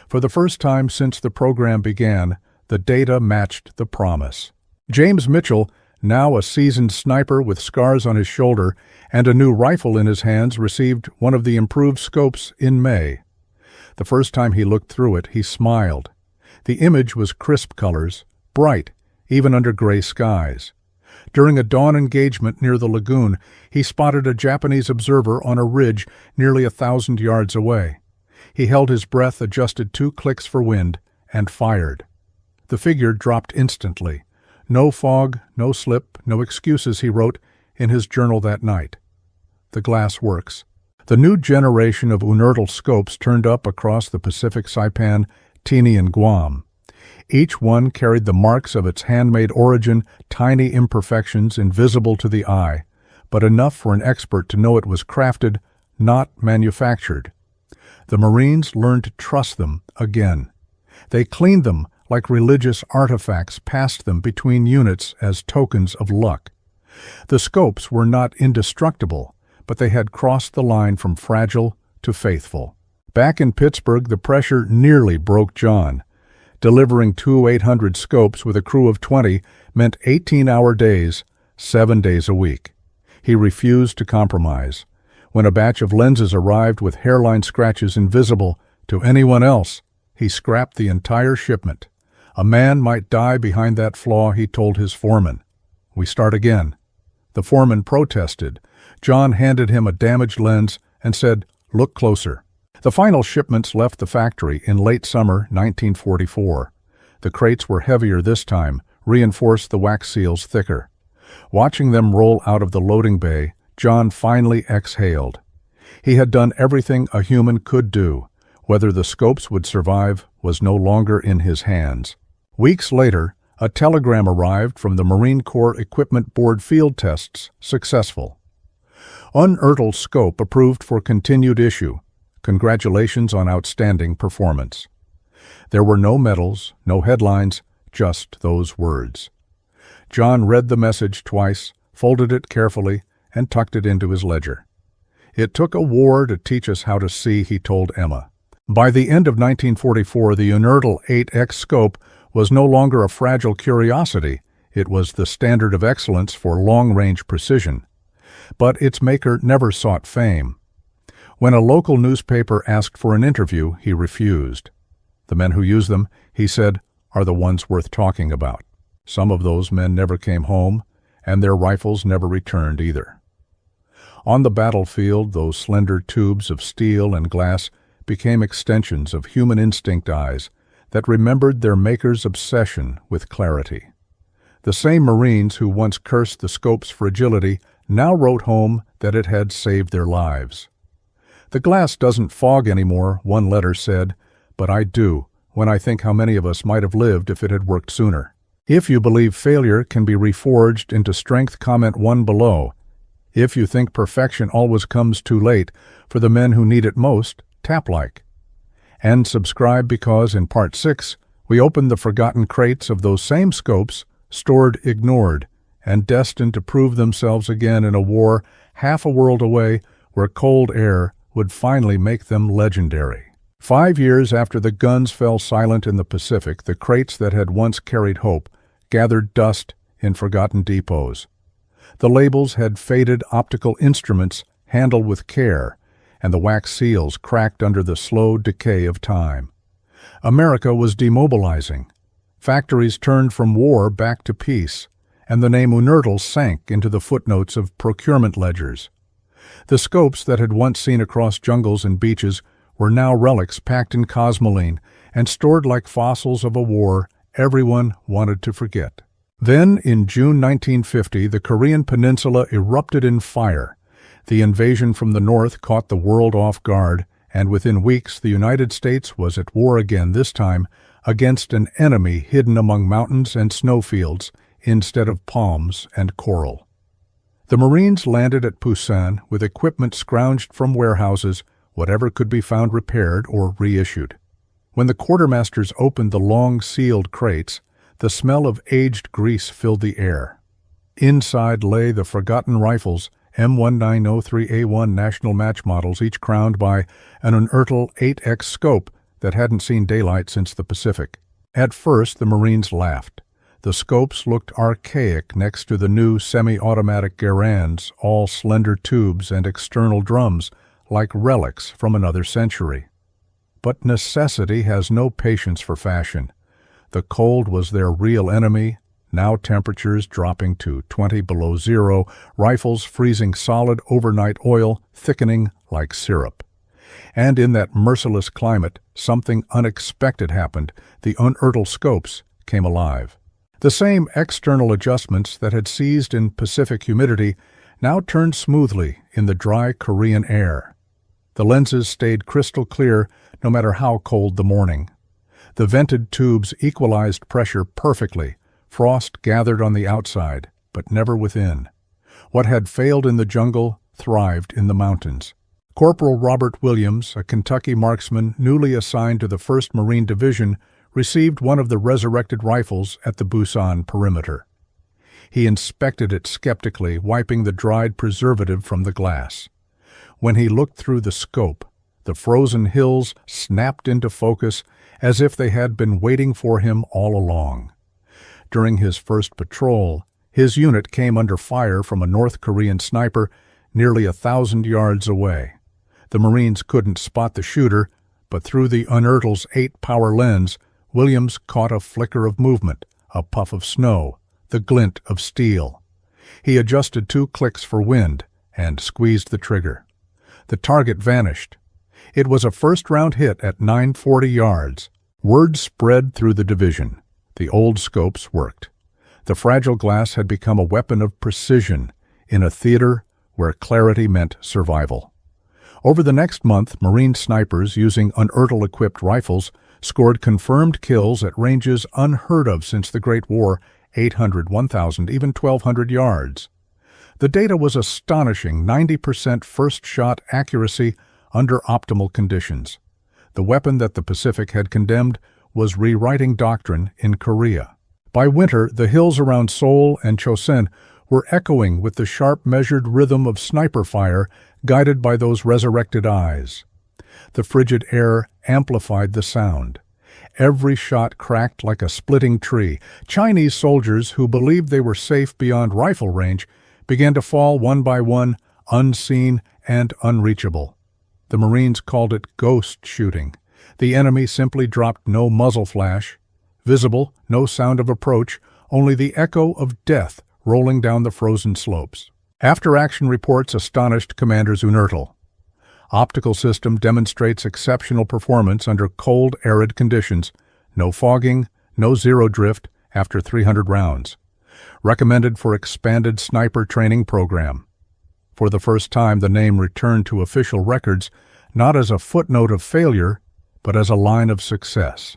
For the first time since the program began, the data matched the promise. James Mitchell, now a seasoned sniper with scars on his shoulder and a new rifle in his hands, received one of the improved scopes in May. The first time he looked through it, he smiled. The image was crisp colors, bright, even under gray skies. During a dawn engagement near the lagoon, he spotted a Japanese observer on a ridge nearly 1,000 yards away. He held his breath, adjusted 2 clicks for wind, and fired. The figure dropped instantly. "No fog, no slip, no excuses," he wrote in his journal that night. The glass works. The new generation of Unertal scopes turned up across the Pacific Saipan, Tini, and Guam. Each one carried the marks of its handmade origin, tiny imperfections invisible to the eye, but enough for an expert to know it was crafted, not manufactured. The Marines learned to trust them again. They cleaned them like religious artifacts, passed them between units as tokens of luck. The scopes were not indestructible, but they had crossed the line from fragile to faithful. Back in Pittsburgh, the pressure nearly broke John. Delivering 2 800 scopes with a crew of 20 meant 18-hour days, 7 days a week. He refused to compromise. When a batch of lenses arrived with hairline scratches invisible to anyone else, he scrapped the entire shipment. A man might die behind that flaw, he told his foreman. "We start again." The foreman protested. John handed him a damaged lens and said, "Look closer." The final shipments left the factory in late summer 1944. The crates were heavier this time, reinforced the wax seals thicker. Watching them roll out of the loading bay, John finally exhaled. He had done everything a human could do. Whether the scopes would survive was no longer in his hands. Weeks later, a telegram arrived from the Marine Corps Equipment Board field tests successful. Unertal scope approved for continued issue. Congratulations on outstanding performance. There were no medals, no headlines, just those words. John read the message twice, folded it carefully, and tucked it into his ledger. "It took a war to teach us how to see," he told Emma. By the end of 1944, the Unertal 8X scope was no longer a fragile curiosity. It was the standard of excellence for long-range precision. But its maker never sought fame. When a local newspaper asked for an interview, he refused. The men who use them, he said, are the ones worth talking about. Some of those men never came home, and their rifles never returned either. On the battlefield, those slender tubes of steel and glass became extensions of human instinct eyes that remembered their maker's obsession with clarity. The same Marines who once cursed the scope's fragility now wrote home that it had saved their lives. "The glass doesn't fog anymore," one letter said, "but I do when I think how many of us might have lived if it had worked sooner." If you believe failure can be reforged into strength, comment 1 below. If you think perfection always comes too late for the men who need it most, tap like. And subscribe, because in Part 6, we open the forgotten crates of those same scopes, stored ignored, and destined to prove themselves again in a war half a world away where cold air would finally make them legendary. 5 years after the guns fell silent in the Pacific, the crates that had once carried hope gathered dust in forgotten depots. The labels had faded optical instruments handled with care, and the wax seals cracked under the slow decay of time. America was demobilizing. Factories turned from war back to peace, and the name Unertl sank into the footnotes of procurement ledgers. The scopes that had once seen across jungles and beaches were now relics packed in cosmoline and stored like fossils of a war everyone wanted to forget. Then, in June 1950, the Korean peninsula erupted in fire. The invasion from the north caught the world off guard, and within weeks the United States was at war again, this time against an enemy hidden among mountains and snowfields instead of palms and coral. The Marines landed at Busan with equipment scrounged from warehouses, whatever could be found repaired or reissued. When the quartermasters opened the long sealed crates, the smell of aged grease filled the air. Inside lay the forgotten rifles, M1903A1 national match models, each crowned by an Unertl 8X scope that hadn't seen daylight since the Pacific. At first, the Marines laughed. The scopes looked archaic next to the new semi-automatic Garands, all slender tubes and external drums, like relics from another century. But necessity has no patience for fashion. The cold was their real enemy, now temperatures dropping to 20 below zero, rifles freezing solid overnight oil, thickening like syrup. And in that merciless climate, something unexpected happened. The Unertl scopes came alive. The same external adjustments that had seized in Pacific humidity now turned smoothly in the dry Korean air. The lenses stayed crystal clear no matter how cold the morning. The vented tubes equalized pressure perfectly. Frost gathered on the outside, but never within. What had failed in the jungle thrived in the mountains. Corporal Robert Williams, a Kentucky marksman newly assigned to the 1st Marine Division, received one of the resurrected rifles at the Busan perimeter. He inspected it skeptically, wiping the dried preservative from the glass. When he looked through the scope, the frozen hills snapped into focus as if they had been waiting for him all along. During his first patrol, his unit came under fire from a North Korean sniper nearly 1,000 yards away. The Marines couldn't spot the shooter, but through the Unertl's 8-power lens, Williams caught a flicker of movement, a puff of snow, the glint of steel. He adjusted 2 clicks for wind and squeezed the trigger. The target vanished. It was a first-round hit at 940 yards. Word spread through the division. The old scopes worked. The fragile glass had become a weapon of precision in a theater where clarity meant survival. Over the next month, Marine snipers using Unertl-equipped rifles scored confirmed kills at ranges unheard of since the Great War, 800, 1,000, even 1,200 yards. The data was astonishing, 90% first-shot accuracy under optimal conditions. The weapon that the Pacific had condemned was rewriting doctrine in Korea. By winter, the hills around Seoul and Chosin were echoing with the sharp measured rhythm of sniper fire guided by those resurrected eyes. The frigid air amplified the sound. Every shot cracked like a splitting tree. Chinese soldiers who believed they were safe beyond rifle range began to fall one by one, unseen and unreachable. The Marines called it ghost shooting. The enemy simply dropped no muzzle flash. Visible, no sound of approach, only the echo of death rolling down the frozen slopes. After-action reports astonished Commanders Unertl. Optical system demonstrates exceptional performance under cold, arid conditions. No fogging, no zero drift after 300 rounds. Recommended for expanded sniper training program. For the first time, the name returned to official records, not as a footnote of failure, but as a line of success.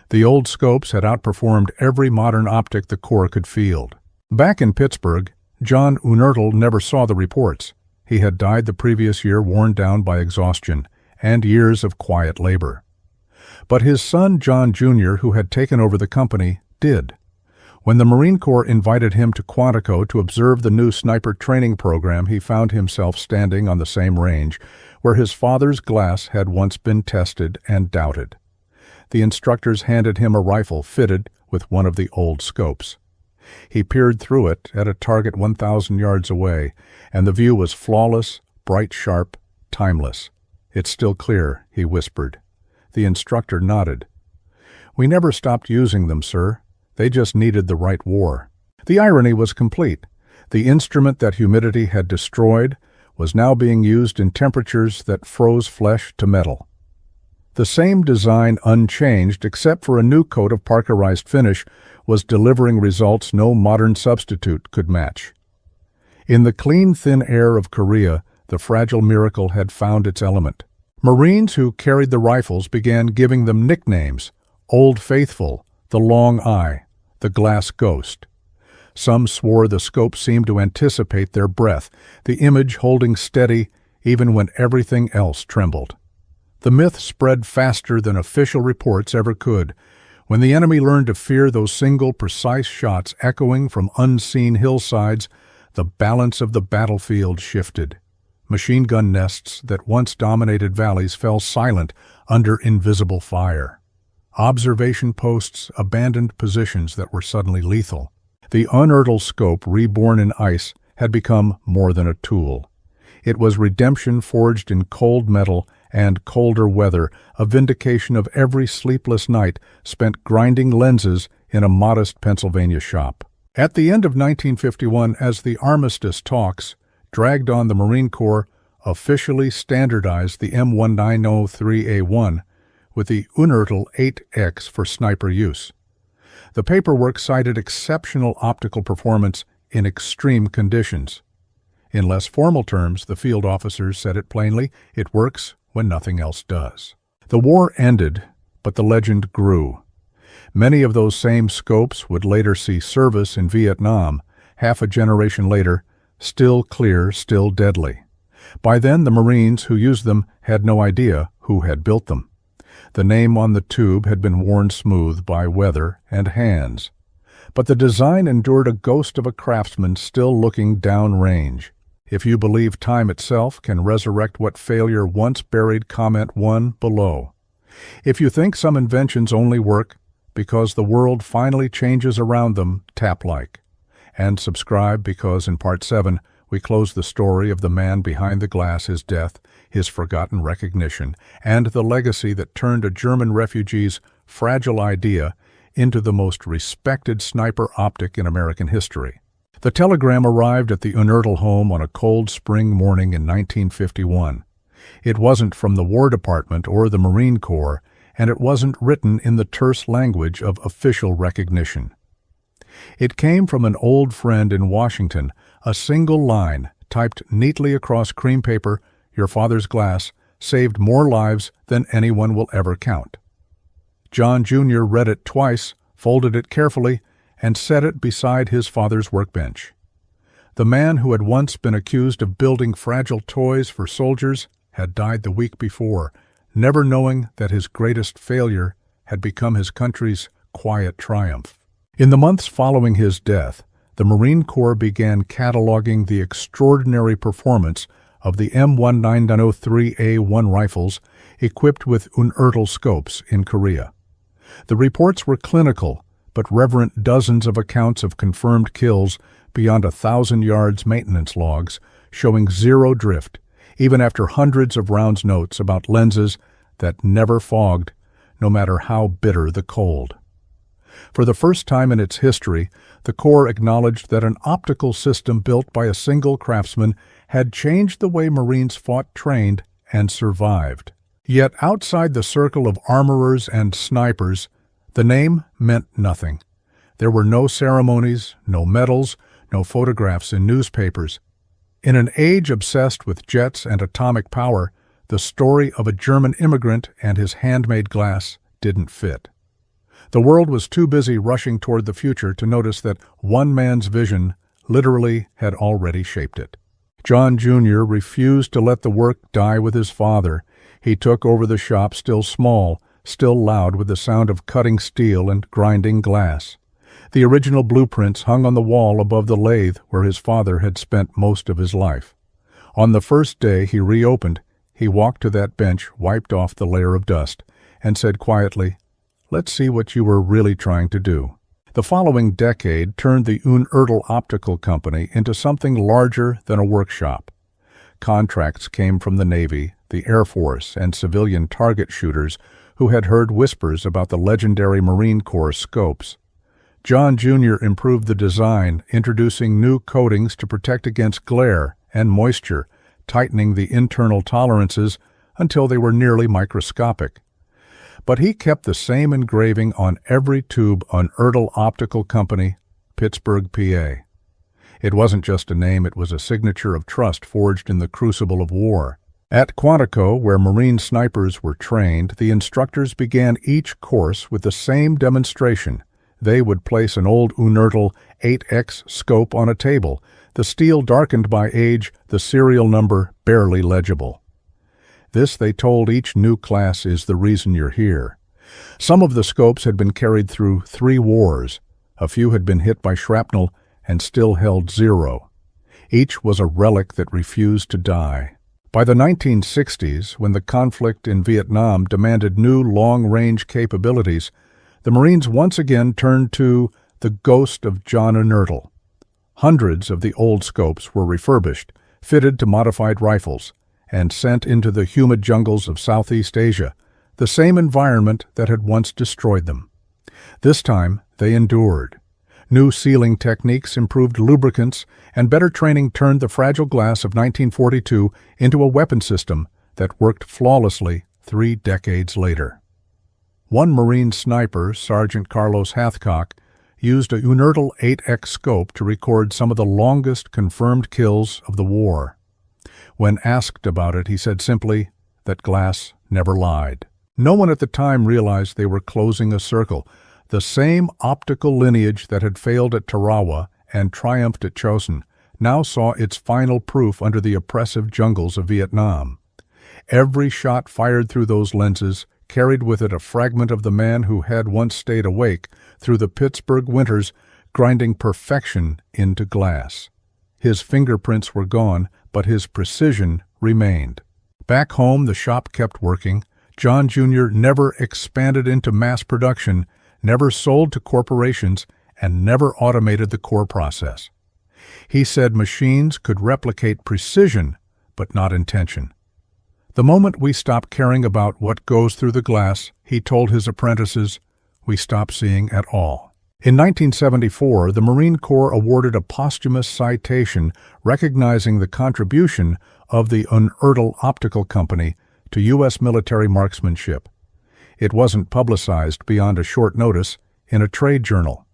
The old scopes had outperformed every modern optic the Corps could field. Back in Pittsburgh, John Unertl never saw the reports. He had died the previous year, worn down by exhaustion and years of quiet labor. But his son, John Jr., who had taken over the company, did. When the Marine Corps invited him to Quantico to observe the new sniper training program, he found himself standing on the same range where his father's glass had once been tested and doubted. The instructors handed him a rifle fitted with one of the old scopes. He peered through it at a target 1,000 yards away, and the view was flawless, bright, sharp, timeless. "It's still clear," he whispered. The instructor nodded. "We never stopped using them, sir. They just needed the right war." The irony was complete. The instrument that humidity had destroyed was now being used in temperatures that froze flesh to metal. The same design, unchanged except for a new coat of parkerized finish, was delivering results no modern substitute could match. In the clean, thin air of Korea, the fragile miracle had found its element. Marines who carried the rifles began giving them nicknames: Old Faithful, the Long Eye, the Glass Ghost. Some swore the scope seemed to anticipate their breath, the image holding steady even when everything else trembled. The myth spread faster than official reports ever could. When the enemy learned to fear those single, precise shots echoing from unseen hillsides, the balance of the battlefield shifted. Machine gun nests that once dominated valleys fell silent under invisible fire. Observation posts abandoned positions that were suddenly lethal. The unearthly scope, reborn in ice, had become more than a tool. It was redemption forged in cold metal and colder weather, a vindication of every sleepless night spent grinding lenses in a modest Pennsylvania shop. At the end of 1951, as the armistice talks dragged on, the Marine Corps officially standardized the M1903A1 with the Unertl 8X for sniper use. The paperwork cited exceptional optical performance in extreme conditions. In less formal terms, the field officers said it plainly: it works when nothing else does. The war ended, but the legend grew. Many of those same scopes would later see service in Vietnam, half a generation later, still clear, still deadly. By then, the Marines who used them had no idea who had built them. The name on the tube had been worn smooth by weather and hands. But the design endured, a ghost of a craftsman still looking downrange. If you believe time itself can resurrect what failure once buried, comment 1 below. If you think some inventions only work because the world finally changes around them, tap like. And subscribe, because in Part 7, we close the story of the man behind the glass, his death, his forgotten recognition, and the legacy that turned a German refugee's fragile idea into the most respected sniper optic in American history. The telegram arrived at the Unertl home on a cold spring morning in 1951. It wasn't from the War Department or the Marine Corps, and it wasn't written in the terse language of official recognition. It came from an old friend in Washington, a single line, typed neatly across cream paper: "Your father's glass saved more lives than anyone will ever count." John Jr. read it twice, folded it carefully, and set it beside his father's workbench. The man who had once been accused of building fragile toys for soldiers had died the week before, never knowing that his greatest failure had become his country's quiet triumph. In the months following his death, the Marine Corps began cataloging the extraordinary performance of the M1903A1 rifles equipped with Unertl scopes in Korea. The reports were clinical, but reverent dozens of accounts of confirmed kills beyond 1,000 yards maintenance logs, showing zero drift, even after hundreds of rounds notes about lenses that never fogged, no matter how bitter the cold. For the first time in its history, the Corps acknowledged that an optical system built by a single craftsman had changed the way Marines fought, trained, and survived. Yet outside the circle of armorers and snipers, the name meant nothing. There were no ceremonies, no medals, no photographs in newspapers. In an age obsessed with jets and atomic power, the story of a German immigrant and his handmade glass didn't fit. The world was too busy rushing toward the future to notice that one man's vision literally had already shaped it. John Jr. refused to let the work die with his father. He took over the shop, still small, still loud with the sound of cutting steel and grinding glass. The original blueprints hung on the wall above the lathe where his father had spent most of his life. On the first day he reopened, he walked to that bench, wiped off the layer of dust, and said quietly, "Let's see what you were really trying to do." The following decade turned the Unertl Optical Company into something larger than a workshop. Contracts came from the Navy, the Air Force, and civilian target shooters who had heard whispers about the legendary Marine Corps scopes. John Jr. improved the design, introducing new coatings to protect against glare and moisture, tightening the internal tolerances until they were nearly microscopic. But he kept the same engraving on every tube on Ertl Optical Company, Pittsburgh, PA. It wasn't just a name, it was a signature of trust forged in the crucible of war. At Quantico, where Marine snipers were trained, the instructors began each course with the same demonstration. They would place an old Unertl 8X scope on a table, the steel darkened by age, the serial number barely legible. This, they told each new class, is the reason you're here. Some of the scopes had been carried through 3 wars. A few had been hit by shrapnel and still held 0. Each was a relic that refused to die. By the 1960s, when the conflict in Vietnam demanded new long-range capabilities, the Marines once again turned to the ghost of John Unertl. Hundreds of the old scopes were refurbished, fitted to modified rifles, and sent into the humid jungles of Southeast Asia, the same environment that had once destroyed them. This time, they endured. New sealing techniques, improved lubricants, and better training turned the fragile glass of 1942 into a weapon system that worked flawlessly 3 decades later. One Marine sniper, Sergeant Carlos Hathcock, used a Unertl 8X scope to record some of the longest confirmed kills of the war. When asked about it, he said simply that glass never lied. No one at the time realized they were closing a circle. The same optical lineage that had failed at Tarawa and triumphed at Chosin now saw its final proof under the oppressive jungles of Vietnam. Every shot fired through those lenses carried with it a fragment of the man who had once stayed awake through the Pittsburgh winters, grinding perfection into glass. His fingerprints were gone, but his precision remained. Back home, the shop kept working. John Jr. never expanded into mass production, never sold to corporations, and never automated the core process. He said machines could replicate precision, but not intention. The moment we stop caring about what goes through the glass, he told his apprentices, we stop seeing at all. In 1974, the Marine Corps awarded a posthumous citation recognizing the contribution of the Unertl Optical Company to U.S. military marksmanship. It wasn't publicized beyond a short notice in a trade journal.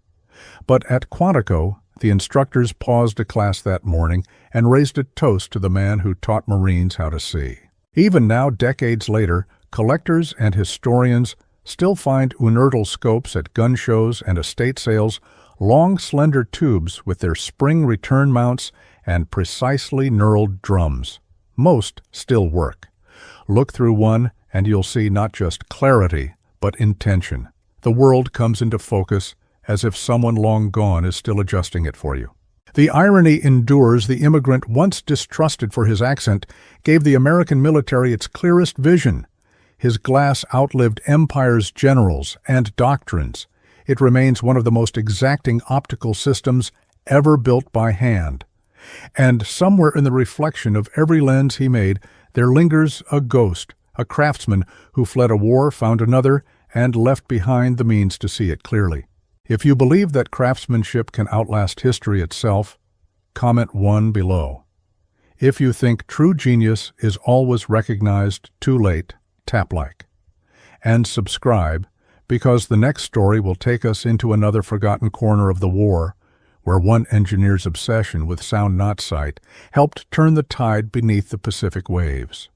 But at Quantico, the instructors paused a class that morning and raised a toast to the man who taught Marines how to see. Even now, decades later, collectors and historians still find Unertl scopes at gun shows and estate sales, long, slender tubes with their spring return mounts and precisely knurled drums. Most still work. Look through one and you'll see not just clarity, but intention. The world comes into focus as if someone long gone is still adjusting it for you. The irony endures. The immigrant, once distrusted for his accent, gave the American military its clearest vision. His glass outlived empire's generals and doctrines. It remains one of the most exacting optical systems ever built by hand. And somewhere in the reflection of every lens he made, there lingers a ghost, a craftsman who fled a war, found another, and left behind the means to see it clearly. If you believe that craftsmanship can outlast history itself, comment 1 below. If you think true genius is always recognized too late, tap like. And subscribe, because the next story will take us into another forgotten corner of the war, where one engineer's obsession with sound not sight helped turn the tide beneath the Pacific waves.